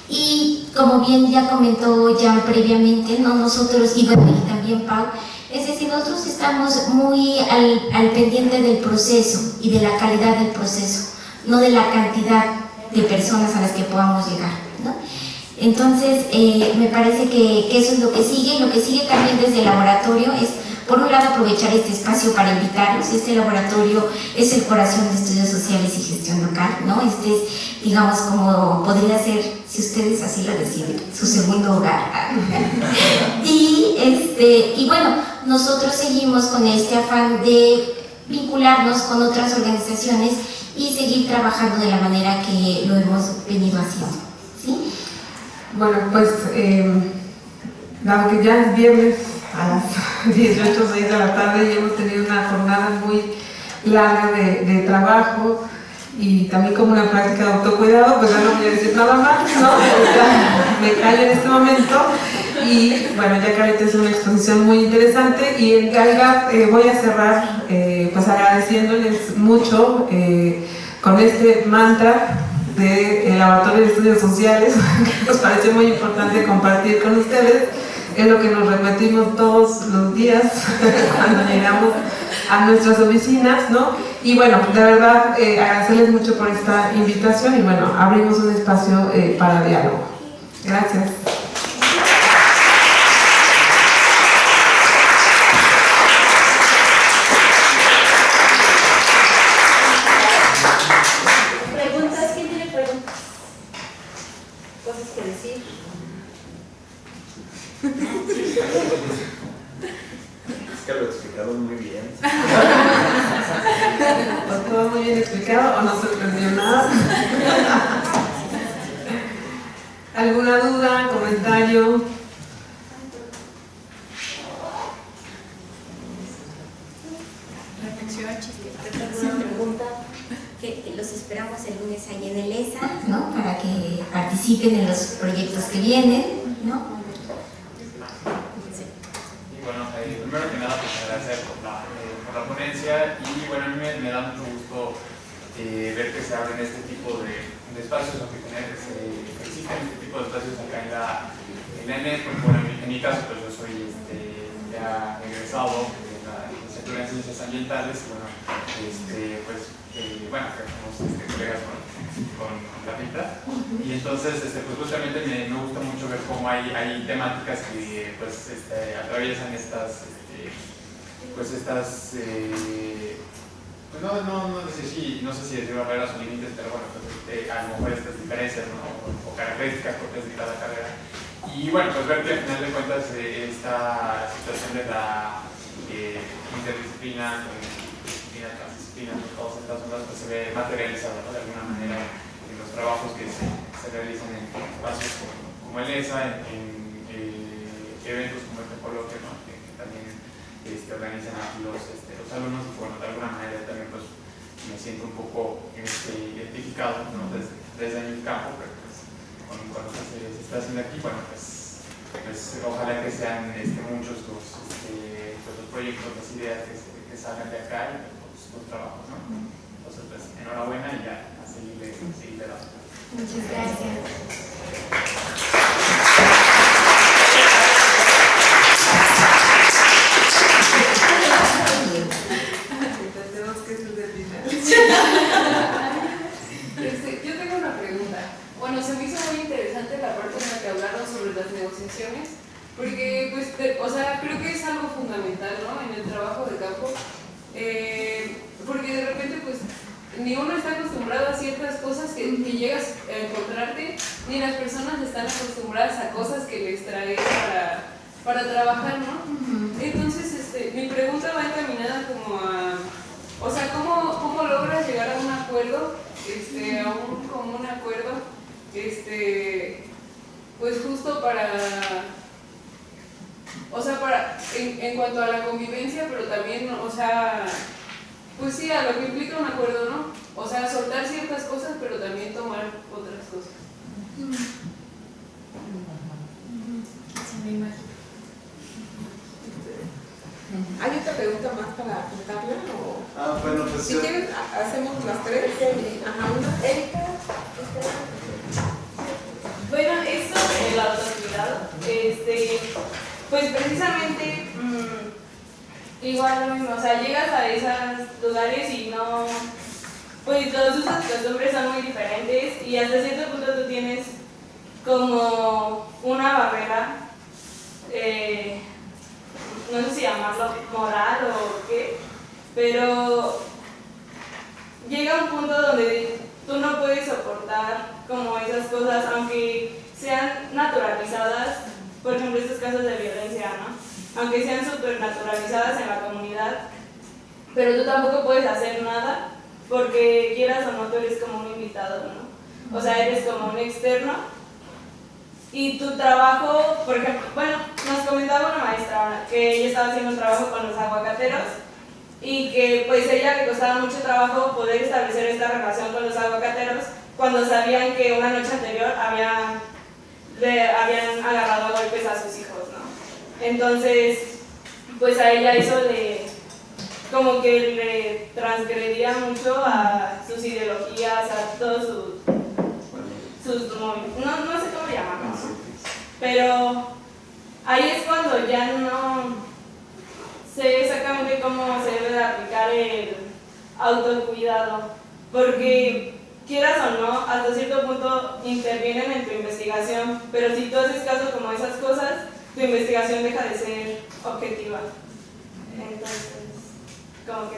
Y como bien ya comentó ya previamente, ¿no?, nosotros, y bueno, y también Pau, es decir, nosotros estamos muy al pendiente del proceso y de la calidad del proceso, no de la cantidad de personas a las que podamos llegar, ¿no? Entonces, me parece que eso es lo que sigue. Lo que sigue también desde el laboratorio es, por un lado, aprovechar este espacio para invitarlos. Este laboratorio es el corazón de estudios sociales y gestión local, ¿no? Este es, digamos, como podría ser, si ustedes así lo deciden, su segundo hogar. Y bueno, nosotros seguimos con este afán de vincularnos con otras organizaciones y seguir trabajando de la manera que lo hemos venido haciendo, ¿sí? Bueno, pues dado que ya es viernes a las 18:06 de la tarde y hemos tenido una jornada muy larga de trabajo y también como una práctica de autocuidado, pues ya no voy a decir nada más, ¿no? Ya me callo en este momento. Y bueno, ya que ahorita es una exposición muy interesante, y en realidad voy a cerrar pues agradeciéndoles mucho con este mantra del Laboratorio de Estudios Sociales, que nos pareció muy importante compartir con ustedes. Es lo que nos repetimos todos los días cuando llegamos a nuestras oficinas, ¿no? Y bueno, de verdad agradecerles mucho por esta invitación y bueno, abrimos un espacio para diálogo. Gracias. Es que lo explicaron muy bien. ¿O todo muy bien explicado o no se entendió nada? ¿Alguna duda, comentario? Pregunta que los esperamos el lunes ahí en el ESA, ¿no?, para que participen en los proyectos que vienen, ¿no? Bueno, primero que nada, pues agradecer por la ponencia y bueno, a mí me da mucho gusto ver que se abren este tipo de espacios, o que existen este tipo de espacios acá en la ENES, porque bueno, en mi caso pues yo soy ya egresado de la licenciatura en Ciencias Ambientales y bueno, bueno, que somos colegas con la pinta, y entonces pues justamente me gusta mucho ver cómo hay temáticas que pues atraviesan estas pues no sé si decir barreras o límites, pero bueno, pues, a lo mejor estas diferencias, ¿no?, o características propias de cada carrera. Y bueno, pues ver que al final de cuentas esta situación de la interdisciplina, transdisciplina, todas estas ondas, pues se ve materializada, ¿no?, de alguna manera en los trabajos que se realizan en espacios como el ESA, en eventos como este coloquio, ¿no?, que también organizan aquí los alumnos, y bueno, de alguna manera también pues me siento un poco identificado, ¿no? desde el campo, pero pues con lo que se está haciendo aquí, bueno, pues ojalá que sean muchos los proyectos, las ideas que salgan de acá y los trabajos, ¿no? Entonces, pues, enhorabuena y ya a seguirle dando. Muchas gracias. Yo tengo una pregunta. Bueno, se me hizo muy interesante la parte en la que hablaron sobre las negociaciones, porque, pues, o sea, creo que es algo fundamental, ¿no? En el trabajo de campo, porque de repente, pues, ni uno está acostumbrado a ciertas cosas que llegas a encontrarte, ni las personas están acostumbradas a cosas que les traes para trabajar, ¿no? Entonces, mi pregunta va encaminada como a, o sea, ¿cómo logras llegar a un acuerdo, a un común acuerdo, pues justo para, o sea, en cuanto a la convivencia, pero también, o sea, pues sí, a lo que implica un acuerdo, ¿no? O sea, soltar ciertas cosas, pero también tomar otras cosas. ¿Hay otra pregunta más para preguntarle? Bueno, pues si quieren, hacemos las tres. Ajá, una. Erika. Bueno, esto del autocuidado, pues precisamente igual lo mismo, o sea, llegas a esos lugares y no, pues los usos y costumbres son muy diferentes y hasta cierto punto tú tienes como una barrera, no sé si llamarlo moral o qué, pero llega un punto donde tú no puedes soportar como esas cosas, aunque sean naturalizadas, por ejemplo estos casos de violencia, ¿no? Aunque sean súper naturalizadas en la comunidad, pero tú tampoco puedes hacer nada porque quieras o no, tú eres como un invitado, ¿no? O sea, eres como un externo y tu trabajo, por ejemplo, bueno, nos comentaba una maestra que ella estaba haciendo un trabajo con los aguacateros y que pues a ella le costaba mucho trabajo poder establecer esta relación con los aguacateros cuando sabían que una noche anterior habían agarrado a golpes a sus hijos, ¿no? Entonces, pues a ella eso como que le transgredía mucho a sus ideologías, a todos sus movimientos, no sé cómo llamarlo, pero ahí es cuando ya no sé exactamente cómo se debe de aplicar el autocuidado, porque quieras o no, hasta cierto punto intervienen en tu investigación, pero si tú haces caso como a esas cosas, tu investigación deja de ser objetiva. Entonces, como que...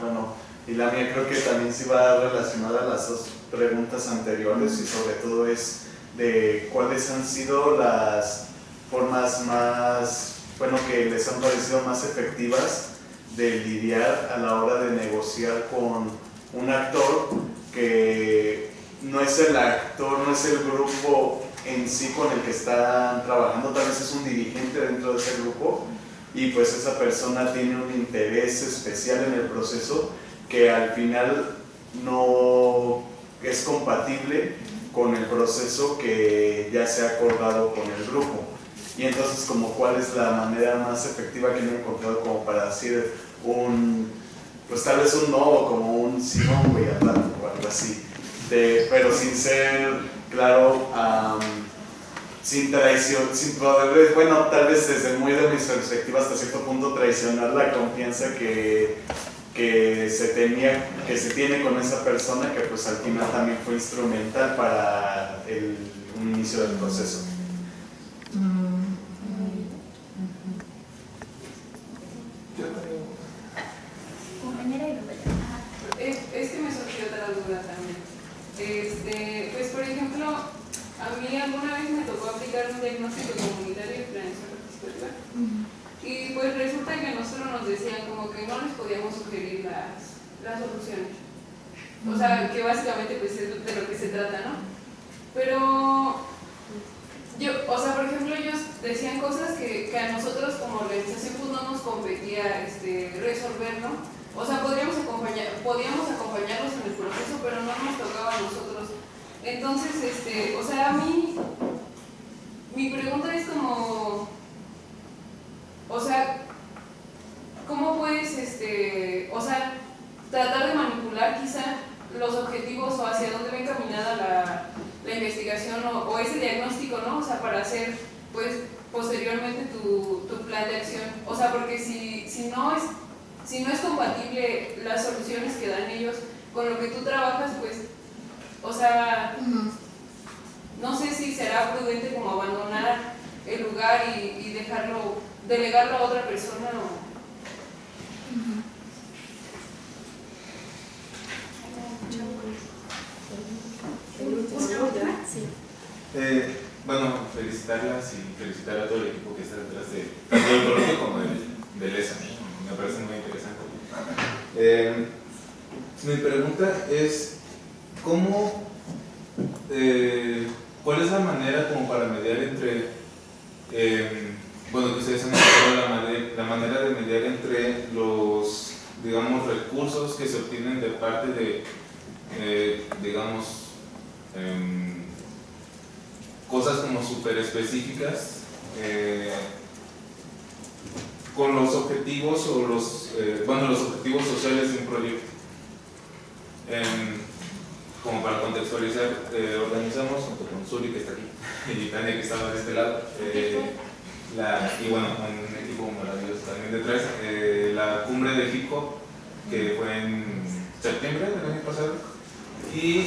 Bueno, y la mía creo que también sí va relacionada a las dos preguntas anteriores y sobre todo es de cuáles han sido las formas más, bueno, que les han parecido más efectivas de lidiar a la hora de negociar con un actor que no es el actor, no es el grupo en sí con el que están trabajando, tal vez es un dirigente dentro de ese grupo y pues esa persona tiene un interés especial en el proceso que al final no es compatible con el proceso que ya se ha acordado con el grupo. Y entonces, como cuál es la manera más efectiva que no he encontrado como para decir pues tal vez un no o como un sí, no, voy a hablar o algo así, pero sin ser, claro, sin traición, sin poder, bueno, tal vez desde muy de mi perspectiva hasta cierto punto traicionar la confianza que se tiene con esa persona que pues al final también fue instrumental para un inicio del proceso. Es que me surgió otra duda también. Pues por ejemplo, a mí alguna vez me tocó aplicar un diagnóstico comunitario de planeación participatoria y pues resulta que nosotros nos decían como que no les podíamos sugerir las soluciones. O sea, que básicamente pues es de lo que se trata, ¿no? Pero yo, o sea, por ejemplo, yo decían cosas que a nosotros como organización pues no nos competía resolver, ¿no? O sea, podíamos acompañarlos en el proceso, pero no nos tocaba a nosotros. Entonces, o sea, a mí, mi pregunta es como, o sea, ¿cómo puedes, o sea, tratar de manipular quizá los objetivos o hacia dónde va encaminada la investigación o ese diagnóstico, ¿no? O sea, para hacer, pues, posteriormente tu plan de acción. O sea, porque si no es compatible las soluciones que dan ellos con lo que tú trabajas, pues, o sea, no sé si será prudente como abandonar el lugar y delegarlo a otra persona o... Bueno, felicitarlas y felicitar a todo el equipo que está detrás de tanto del coloquio como del ESA. Me parece muy interesante. Mi pregunta es, ¿cuál es la manera como para mediar entre, bueno, que ustedes han explicado la manera de mediar entre los, digamos, recursos que se obtienen de parte de, digamos, cosas como súper específicas con los objetivos o los objetivos sociales de un proyecto? Como para contextualizar, organizamos junto con Zuli, que está aquí, y Tania, que estaba de este lado, y bueno, un equipo maravilloso también detrás, la cumbre de hip hop, que fue en septiembre del año pasado. Y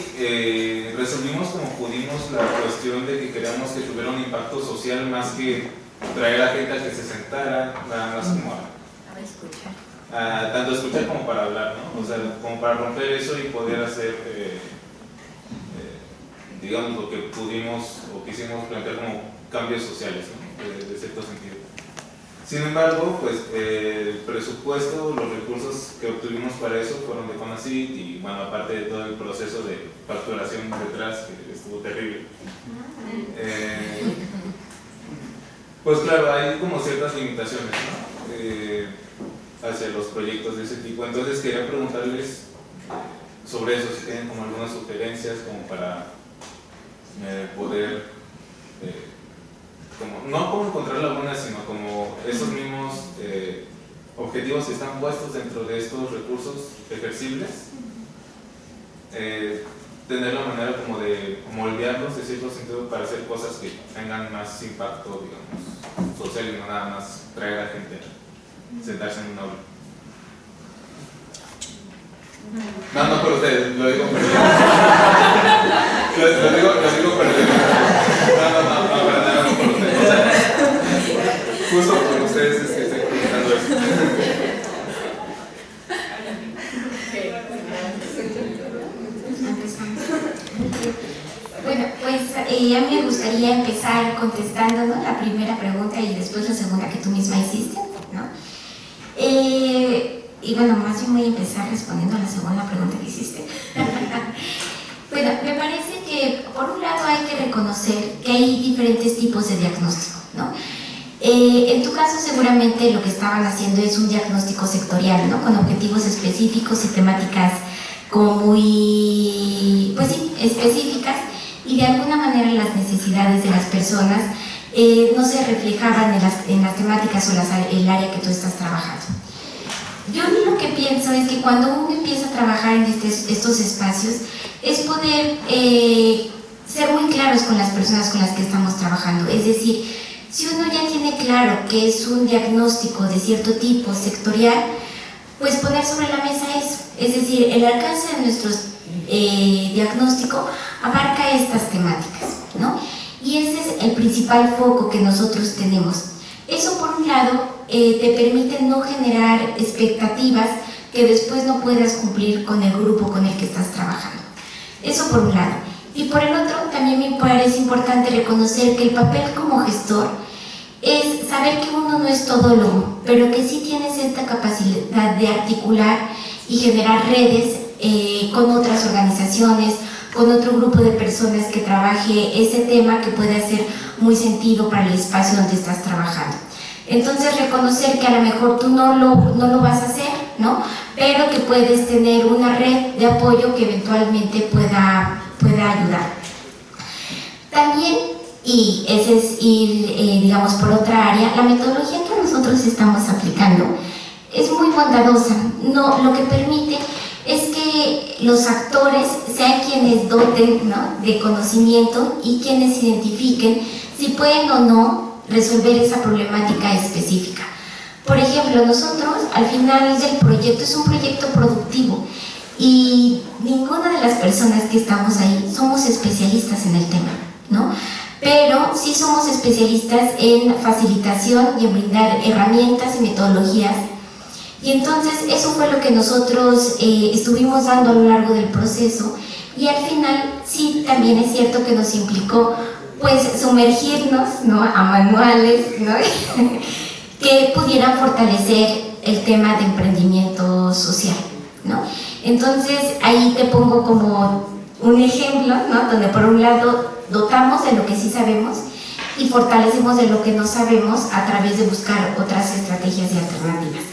resolvimos como pudimos la cuestión de que queríamos que tuviera un impacto social más que traer a gente a que se sentara, nada más como tanto escuchar como para hablar, ¿no? O sea, como para romper eso y poder hacer, digamos, lo que pudimos o quisimos plantear como cambios sociales, ¿no? De cierto sentido. Sin embargo, pues el presupuesto, los recursos que obtuvimos para eso fueron de CONACYT y, bueno, aparte de todo el proceso de facturación detrás, que estuvo terrible. Pues claro, hay como ciertas limitaciones, ¿no? Hacia los proyectos de ese tipo. Entonces quería preguntarles sobre eso, si tienen como algunas sugerencias como para poder... no como encontrar lagunas, sino como esos mismos objetivos que están puestos dentro de estos recursos ejercibles, tener la manera como de moldearlos de cierto sentido para hacer cosas que tengan más impacto, digamos, social y no nada más traer a gente a sentarse en un aula. No por ustedes, lo digo por ustedes. lo digo por ustedes. No, para nada, no por ustedes. O sea, justo por ustedes es que estoy preguntando eso. Bueno, pues a mí me gustaría empezar contestando, ¿no?, la primera pregunta y después la segunda que tú misma hiciste, ¿no? Y bueno, más bien voy a empezar respondiendo a la segunda pregunta que hiciste. Bueno, me parece que por un lado hay que reconocer que hay diferentes tipos de diagnóstico, ¿no? En tu caso seguramente lo que estaban haciendo es un diagnóstico sectorial, ¿no?, con objetivos específicos y temáticas como muy, pues sí, específicas, y de alguna manera las necesidades de las personas no se reflejaban en las temáticas o el área que tú estás trabajando. Yo lo que pienso es que cuando uno empieza a trabajar en estos espacios es poder ser muy claros con las personas con las que estamos trabajando. Es decir, si uno ya tiene claro que es un diagnóstico de cierto tipo sectorial, pues poner sobre la mesa eso. Es decir, el alcance de nuestro diagnóstico abarca estas temáticas, ¿no? Y ese es el principal foco que nosotros tenemos. Eso, por un lado, te permite no generar expectativas que después no puedas cumplir con el grupo con el que estás trabajando. Eso por un lado. Y por el otro, también me parece importante reconocer que el papel como gestor es saber que uno no es todólogo, pero que sí tiene cierta capacidad de articular y generar redes con otras organizaciones, con otro grupo de personas que trabaje ese tema que puede hacer muy sentido para el espacio donde estás trabajando. Entonces reconocer que a lo mejor tú no lo vas a hacer, ¿no? Pero que puedes tener una red de apoyo que eventualmente pueda ayudar. También, y ese es ir, digamos, por otra área, la metodología que nosotros estamos aplicando es muy bondadosa. Lo que permite es que los actores sean quienes doten, ¿no?, de conocimiento y quienes identifiquen si pueden o no resolver esa problemática específica. Por ejemplo, nosotros al final del proyecto es un proyecto productivo y ninguna de las personas que estamos ahí somos especialistas en el tema, ¿no? Pero sí somos especialistas en facilitación y en brindar herramientas y metodologías. Y entonces eso fue lo que nosotros estuvimos dando a lo largo del proceso, y al final sí también es cierto que nos implicó pues sumergirnos, ¿no?, a manuales, ¿no?, que pudieran fortalecer el tema de emprendimiento social, ¿no? Entonces ahí te pongo como un ejemplo, ¿no?, donde por un lado dotamos de lo que sí sabemos y fortalecemos de lo que no sabemos a través de buscar otras estrategias y alternativas.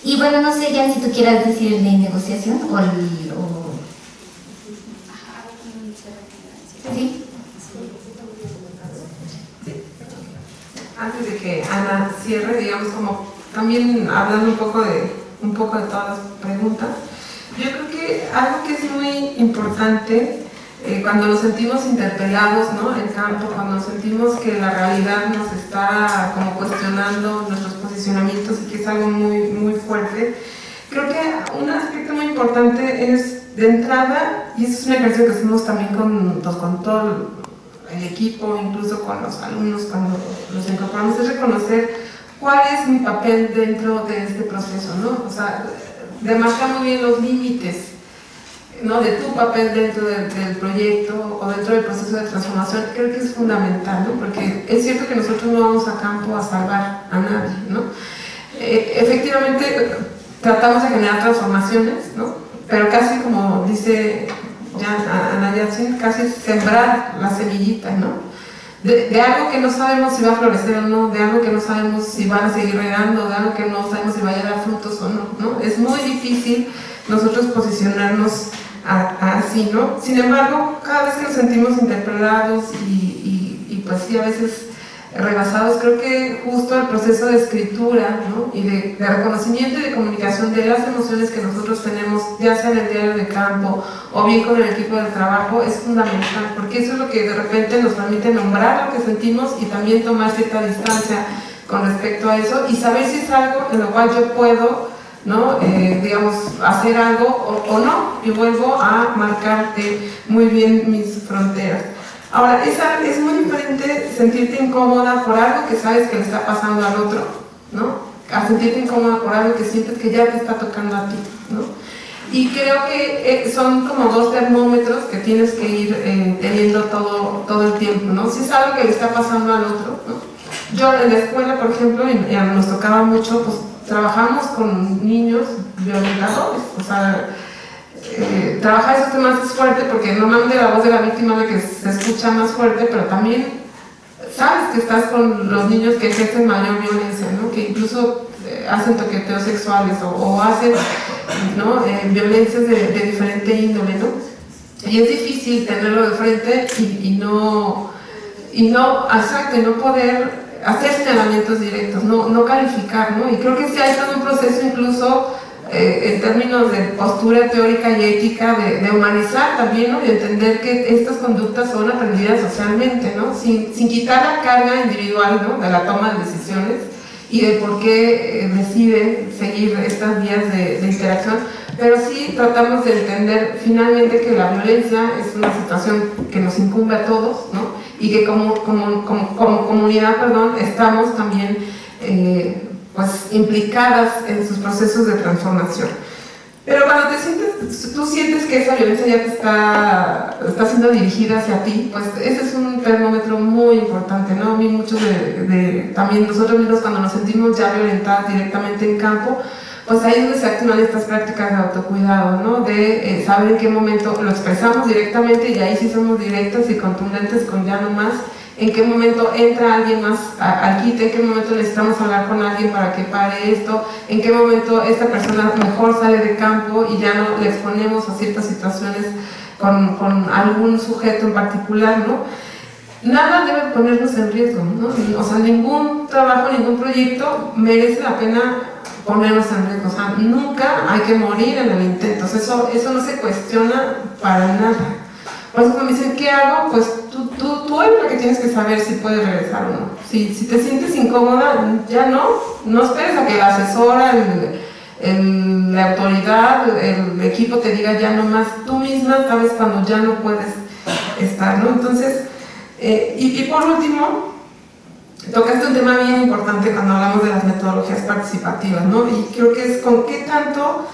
Y bueno, no sé, Jan, si tú quieras decir de negociación o... ¿Sí? Antes de que Ana cierre, digamos, como también hablando un poco de todas las preguntas, yo creo que algo que es muy importante cuando nos sentimos interpelados, ¿no?, en campo, cuando nos sentimos que la realidad nos está como cuestionando nuestros posicionamientos y que es algo muy, muy fuerte, creo que un aspecto muy importante es, de entrada, y eso es una ejercicio que hacemos también con todo el equipo, incluso con los alumnos cuando los incorporamos, es reconocer cuál es mi papel dentro de este proceso, ¿no? O sea, demarcar muy bien los límites, ¿no?, de tu papel dentro del proyecto o dentro del proceso de transformación. Creo que es fundamental, ¿no?, porque es cierto que nosotros no vamos a campo a salvar a nadie, ¿no? Efectivamente tratamos de generar transformaciones, ¿no?, pero casi como dice Ana Yacine, casi sembrar la semillita, ¿no?, de algo que no sabemos si va a florecer o no, de algo que no sabemos si van a seguir regando, de algo que no sabemos si va a dar frutos o no, ¿no? Es muy difícil nosotros posicionarnos así, ¿no? Sin embargo, cada vez que nos sentimos interpelados y pues sí, a veces rebasados, creo que justo el proceso de escritura, ¿no?, y de reconocimiento y de comunicación de las emociones que nosotros tenemos, ya sea en el diario de campo o bien con el equipo de trabajo, es fundamental, porque eso es lo que de repente nos permite nombrar lo que sentimos y también tomar cierta distancia con respecto a eso y saber si es algo en lo cual yo puedo, ¿no?, digamos, hacer algo o no, y vuelvo a marcar muy bien mis fronteras. Ahora, es muy diferente sentirte incómoda por algo que sabes que le está pasando al otro, ¿no?, a sentirte incómoda por algo que sientes que ya te está tocando a ti, ¿no? Y creo que son como dos termómetros que tienes que ir teniendo todo el tiempo, ¿no? Si es algo que le está pasando al otro, ¿no? Yo en la escuela, por ejemplo, y nos tocaba mucho, pues trabajamos con niños violentadores, o sea, trabajar esos temas es fuerte porque normalmente la voz de la víctima es la que se escucha más fuerte, pero también sabes que estás con los niños que ejercen mayor violencia, ¿no?, que incluso hacen toqueteos sexuales o hacen, ¿no?, violencias de diferente índole, ¿no? Y es difícil tenerlo de frente y no poder hacer señalamientos directos, no calificar, ¿no? Y creo que sí hay todo un proceso incluso en términos de postura teórica y ética, de humanizar también, ¿no?, y entender que estas conductas son aprendidas socialmente, ¿no?, sin quitar la carga individual, ¿no?, de la toma de decisiones y de por qué deciden seguir estas vías de interacción, pero sí tratamos de entender finalmente que la violencia es una situación que nos incumbe a todos, ¿no?, y que como comunidad, estamos también pues implicadas en sus procesos de transformación. Pero cuando tú sientes que esa violencia ya te está siendo dirigida hacia ti, pues ese es un termómetro muy importante, ¿no? A mí muchos también nosotros mismos cuando nos sentimos ya violentadas directamente en campo, pues ahí es donde se activan estas prácticas de autocuidado, ¿no? De saber en qué momento lo expresamos directamente y ahí sí somos directas y contundentes con ya no más, en qué momento entra alguien más al quite, en qué momento necesitamos hablar con alguien para que pare esto, en qué momento esta persona mejor sale de campo y ya no le exponemos a ciertas situaciones con algún sujeto en particular, ¿no? Nada debe ponernos en riesgo, ¿no? O sea, ningún trabajo, ningún proyecto merece la pena ponernos en riesgo. O sea, nunca hay que morir en el intento. O sea, eso no se cuestiona para nada. Por eso me dicen, ¿qué hago? Pues tú eres la que tienes que saber si puedes regresar o no. Si te sientes incómoda, ya no esperes a que la asesora, la autoridad, el equipo te diga ya no más. Tú misma sabes cuando ya no puedes estar, ¿no? Entonces, y por último, tocaste un tema bien importante cuando hablamos de las metodologías participativas, ¿no? Y creo que es con qué tanto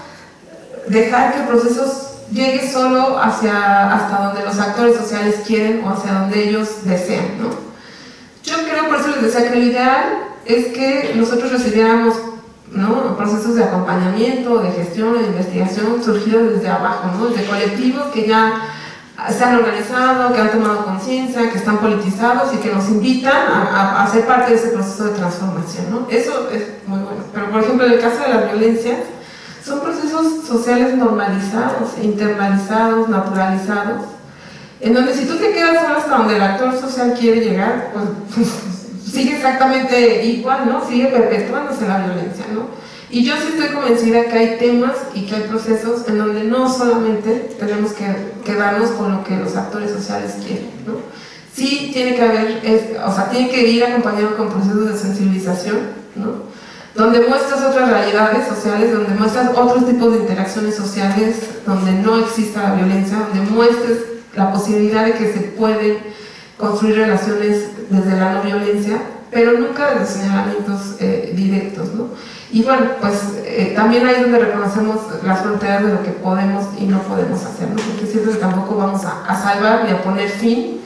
dejar que el proceso llegue solo hasta donde los actores sociales quieren o hacia donde ellos desean, ¿no? Yo creo, por eso les decía que lo ideal es que nosotros recibiéramos, ¿no?, procesos de acompañamiento, de gestión, de investigación surgidos desde abajo, ¿no?, desde colectivos que ya se han organizado, que han tomado conciencia, que están politizados y que nos invitan a ser parte de ese proceso de transformación, ¿no? Eso es muy bueno. Pero, por ejemplo, en el caso de las violencias, son procesos sociales normalizados, internalizados, naturalizados, en donde si tú te quedas solo hasta donde el actor social quiere llegar, pues sigue exactamente igual, ¿no? Sigue perpetuándose la violencia, ¿no? Y yo sí estoy convencida que hay temas y que hay procesos en donde no solamente tenemos que quedarnos con lo que los actores sociales quieren, ¿no? Sí tiene que haber, o sea, tiene que ir acompañado con procesos de sensibilización, ¿no?, donde muestras otras realidades sociales, donde muestras otros tipos de interacciones sociales, donde no exista la violencia, donde muestres la posibilidad de que se pueden construir relaciones desde la no violencia, pero nunca desde señalamientos directos, ¿no? Y bueno, pues también ahí es donde reconocemos las fronteras de lo que podemos y no podemos hacer, ¿no? Porque siempre tampoco vamos a salvar ni a poner fin,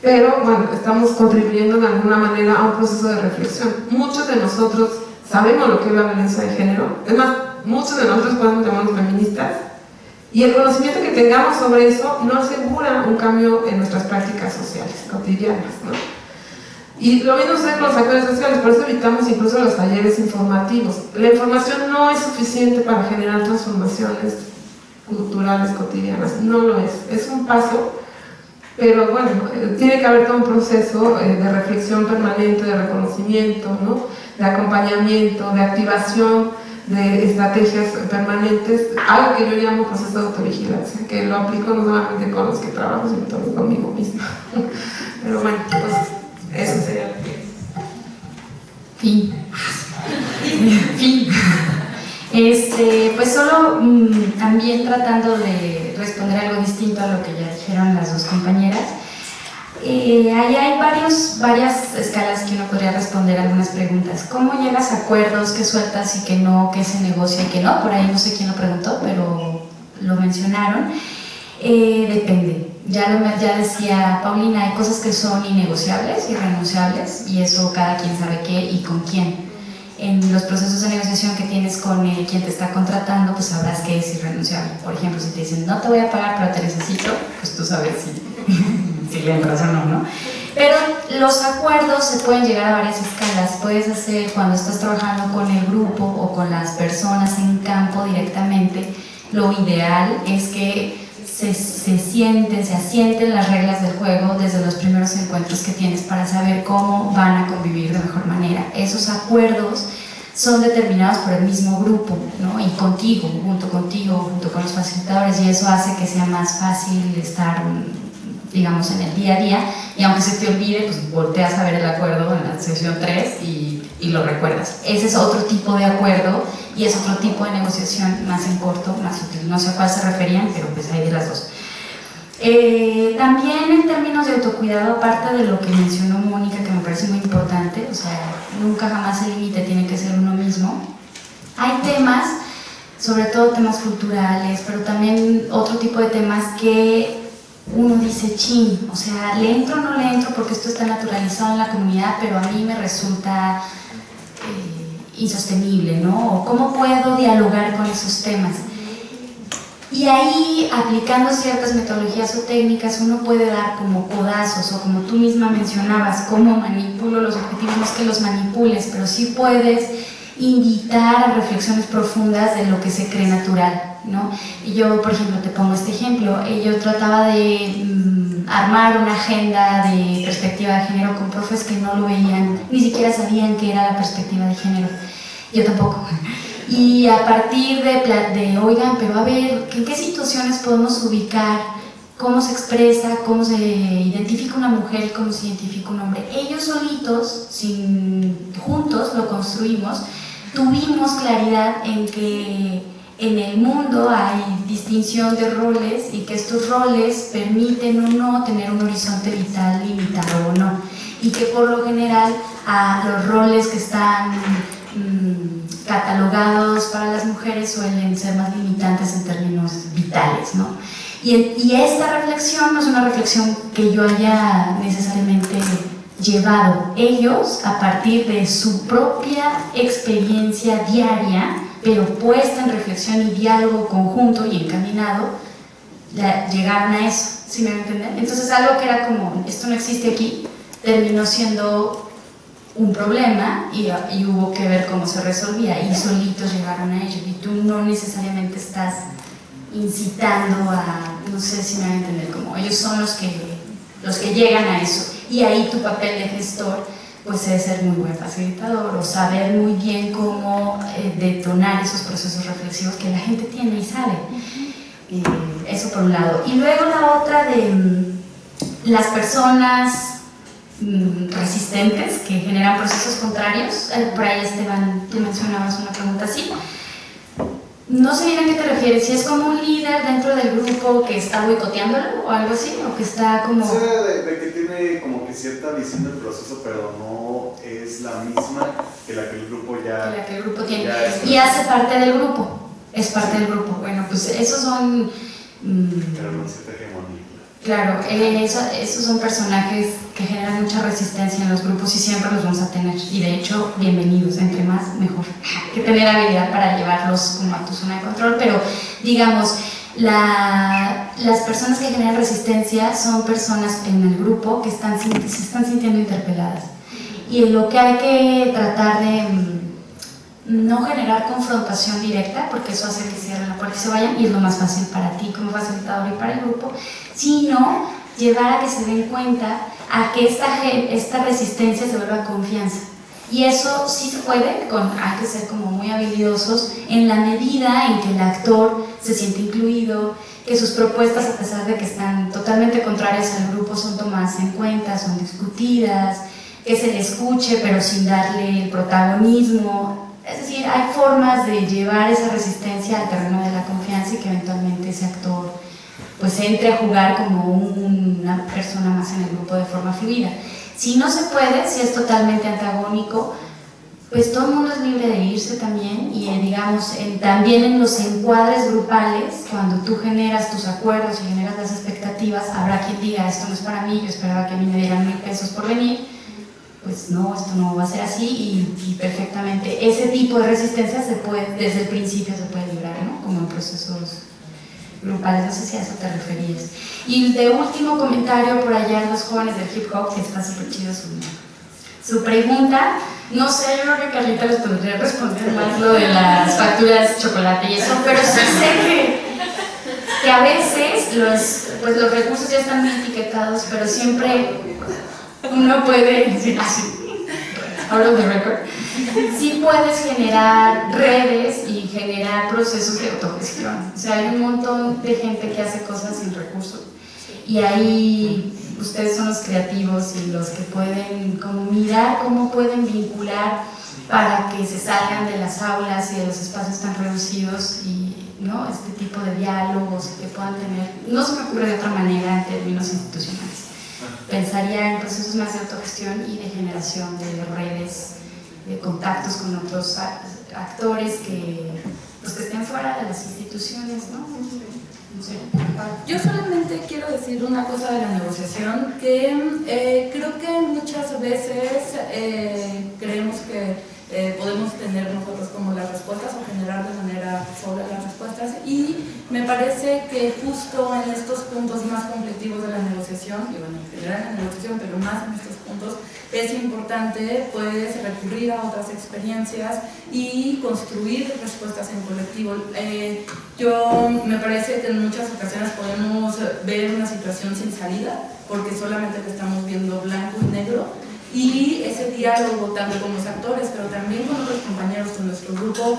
pero bueno, estamos contribuyendo de alguna manera a un proceso de reflexión. Muchos de nosotros sabemos lo que es la violencia de género, es más, muchos de nosotros podemos llamarnos feministas, y el conocimiento que tengamos sobre eso no asegura un cambio en nuestras prácticas sociales cotidianas, ¿no? Y lo mismo sucede con los actores sociales, por eso evitamos incluso los talleres informativos. La información no es suficiente para generar transformaciones culturales cotidianas, no lo es un paso, pero bueno, tiene que haber todo un proceso de reflexión permanente, de reconocimiento, ¿no?, de acompañamiento, de activación de estrategias permanentes, algo que yo llamo proceso de autovigilancia, que lo aplico no solamente con los que trabajo, sino también conmigo misma. Pero bueno, pues eso sería lo que es. Fin. Pues solo también tratando de responder algo distinto a lo que ya dijeron las dos compañeras. Ahí hay varias escalas que uno podría responder algunas preguntas. ¿Cómo llegas a acuerdos? ¿Qué sueltas y qué no? ¿Qué se negocia y qué no? Por ahí no sé quién lo preguntó, pero lo mencionaron. Depende. Ya decía Paulina, hay cosas que son innegociables, irrenunciables, y eso cada quien sabe qué y con quién. En los procesos de negociación que tienes con quien te está contratando, pues sabrás qué es irrenunciable. Por ejemplo, si te dicen, no te voy a pagar, pero te necesito, pues tú sabes si le entras o no, ¿no? Pero los acuerdos se pueden llegar a varias escalas. Puedes hacer, cuando estás trabajando con el grupo o con las personas en campo directamente, lo ideal es que se asienten las reglas del juego desde los primeros encuentros que tienes para saber cómo van a convivir de mejor manera. Esos acuerdos son determinados por el mismo grupo, ¿no?, y junto con los facilitadores, y eso hace que sea más fácil estar, digamos, en el día a día, y aunque se te olvide, pues volteas a ver el acuerdo en la sesión 3 y lo recuerdas. Ese es otro tipo de acuerdo y es otro tipo de negociación más en corto, más útil. No sé a cuál se referían, pero pues hay de las dos. También en términos de autocuidado, aparte de lo que mencionó Mónica, que me parece muy importante, o sea, nunca jamás el límite tiene que ser uno mismo. Hay temas, sobre todo temas culturales, pero también otro tipo de temas que uno dice, chin, o sea, le entro o no le entro porque esto está naturalizado en la comunidad, pero a mí me resulta insostenible, ¿no? O cómo puedo dialogar con esos temas. Y ahí, aplicando ciertas metodologías o técnicas, uno puede dar como codazos, o como tú misma mencionabas, cómo manipulo los objetivos, no es que los manipules, pero sí puedes invitar a reflexiones profundas de lo que se cree natural, ¿no? Y yo, por ejemplo, te pongo este ejemplo, yo trataba de armar una agenda de perspectiva de género con profes que no lo veían, ni siquiera sabían qué era la perspectiva de género, yo tampoco. Y a partir de oigan, pero a ver, ¿en qué situaciones podemos ubicar? ¿Cómo se expresa? ¿Cómo se identifica una mujer? ¿Cómo se identifica un hombre? Ellos solitos, juntos lo construimos, tuvimos claridad en que en el mundo hay distinción de roles y que estos roles permiten o no tener un horizonte vital limitado o no. Y que por lo general a los roles que están catalogados para las mujeres suelen ser más limitantes en términos vitales, ¿no? Y esta reflexión no es una reflexión que yo haya necesariamente llevado. Ellos, a partir de su propia experiencia diaria, pero puesta en reflexión y diálogo conjunto y encaminado, llegaron a eso, ¿sí me van a entender? Entonces algo que era como, esto no existe aquí, terminó siendo un problema y hubo que ver cómo se resolvía y solitos llegaron a ello y tú no necesariamente estás incitando a, no sé si me van a entender, como ellos son los que llegan a eso y ahí tu papel de gestor pues es ser muy buen facilitador o saber muy bien cómo detonar esos procesos reflexivos que la gente tiene y sabe. Eso por un lado. Y luego la otra de las personas resistentes que generan procesos contrarios. Por ahí, Esteban, tú mencionabas una pregunta así. No sé bien a qué te refieres, si es como un líder dentro del grupo que está boicoteándolo o algo así, o que está como... O sea, de que tiene como que cierta visión del proceso, pero no es la misma que la que el grupo ya... Que la que el grupo tiene. Y hace parte del grupo, es parte del grupo. Bueno, pues esos son... Pero no se te hegemonía. Claro, esos son personajes que generan mucha resistencia en los grupos y siempre los vamos a tener. Y de hecho, bienvenidos, entre más, mejor. Hay que tener habilidad para llevarlos como a tu zona de control, pero digamos, las personas que generan resistencia son personas en el grupo que se están sintiendo interpeladas. Y lo que hay que tratar de no generar confrontación directa, porque eso hace que cierren la puerta y se vayan, y es lo más fácil para ti como facilitador y para el grupo, sino llevar a que se den cuenta a que esta resistencia se vuelva confianza. Y eso sí se puede, hay que ser como muy habilidosos en la medida en que el actor se siente incluido, que sus propuestas, a pesar de que están totalmente contrarias al grupo, son tomadas en cuenta, son discutidas, que se le escuche pero sin darle el protagonismo. Es decir, hay formas de llevar esa resistencia al terreno de la confianza y que eventualmente ese actor pues entre a jugar como una persona más en el grupo de forma fluida. Si no se puede, si es totalmente antagónico, pues todo el mundo es libre de irse también y digamos, también en los encuadres grupales, cuando tú generas tus acuerdos y generas las expectativas, habrá quien diga, esto no es para mí, yo esperaba que a mí me dieran 1,000 pesos por venir, pues no, esto no va a ser así y perfectamente ese tipo de resistencia se puede, desde el principio se puede librar, ¿no? Como en procesos grupales, no sé si a eso te referías. Y de último comentario por allá los jóvenes del hip hop, que está súper chido su pregunta, no sé, yo creo que Carlita les podría responder más lo de las facturas de chocolate y eso, pero sí sé que a veces los recursos ya están muy etiquetados, pero siempre uno puede decir así, out of the record, sí puedes generar redes y generar procesos de autogestión. O sea, hay un montón de gente que hace cosas sin recursos y ahí ustedes son los creativos y los que pueden como mirar cómo pueden vincular para que se salgan de las aulas y de los espacios tan reducidos y ¿no? Este tipo de diálogos que puedan tener. No se me ocurre de otra manera en términos institucionales. Pensaría en procesos más de autogestión y de generación de redes, de contactos con otros actores que estén fuera de las instituciones, ¿no? No sé. Yo solamente quiero decir una cosa de la negociación, que creo que muchas veces creemos que podemos tener nosotros como las respuestas o generar de manera sola las respuestas, y me parece parece que justo en estos puntos más conflictivos de la negociación, y bueno, en general en la negociación, pero más en estos puntos, es importante pues recurrir a otras experiencias y construir respuestas en colectivo. Yo me parece que en muchas ocasiones podemos ver una situación sin salida, porque solamente le estamos viendo blanco y negro, y ese diálogo tanto con los actores, pero también con otros compañeros de nuestro grupo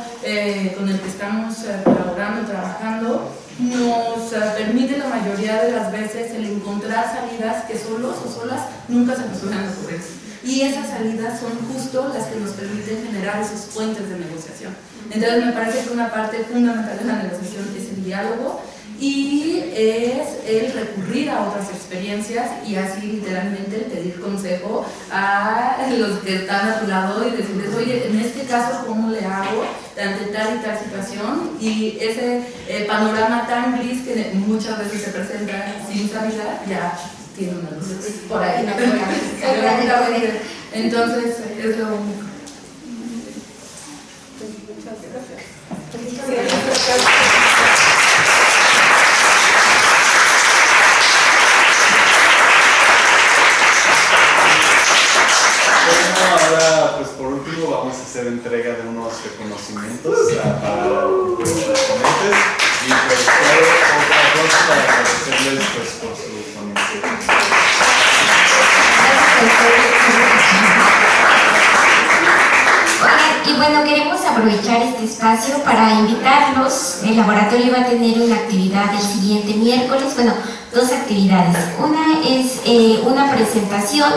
con el que estamos colaborando, trabajando, nos permite la mayoría de las veces el encontrar salidas que solos o solas nunca se nos hubieran ocurrido. Y esas salidas son justo las que nos permiten generar esos puentes de negociación. Entonces me parece que una parte fundamental de la negociación es el diálogo y es el recurrir a otras experiencias y así literalmente el pedir consejo a los que están a tu lado y decirles, oye, en este caso, ¿cómo le hago ante tal y tal situación? Y ese panorama tan gris que muchas veces se presenta sin salida, ya tiene una luz por ahí. Entonces, es lo único. Muchas gracias. Ahora, pues por último, vamos a hacer entrega de unos reconocimientos para los ponentes y pues otra cosa para agradecerles pues, por su ponencia. Y bueno, queremos aprovechar este espacio para invitarlos. El laboratorio va a tener una actividad el siguiente miércoles, bueno, dos actividades. Una es una presentación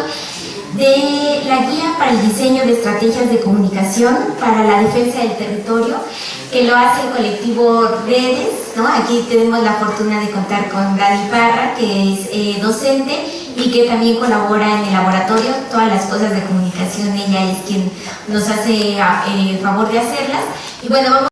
de la guía para el diseño de estrategias de comunicación para la defensa del territorio, que lo hace el colectivo Redes, ¿no? Aquí tenemos la fortuna de contar con Gaby Parra, que es docente y que también colabora en el laboratorio. Todas las cosas de comunicación, ella es quien nos hace el favor de hacerlas. Y bueno, vamos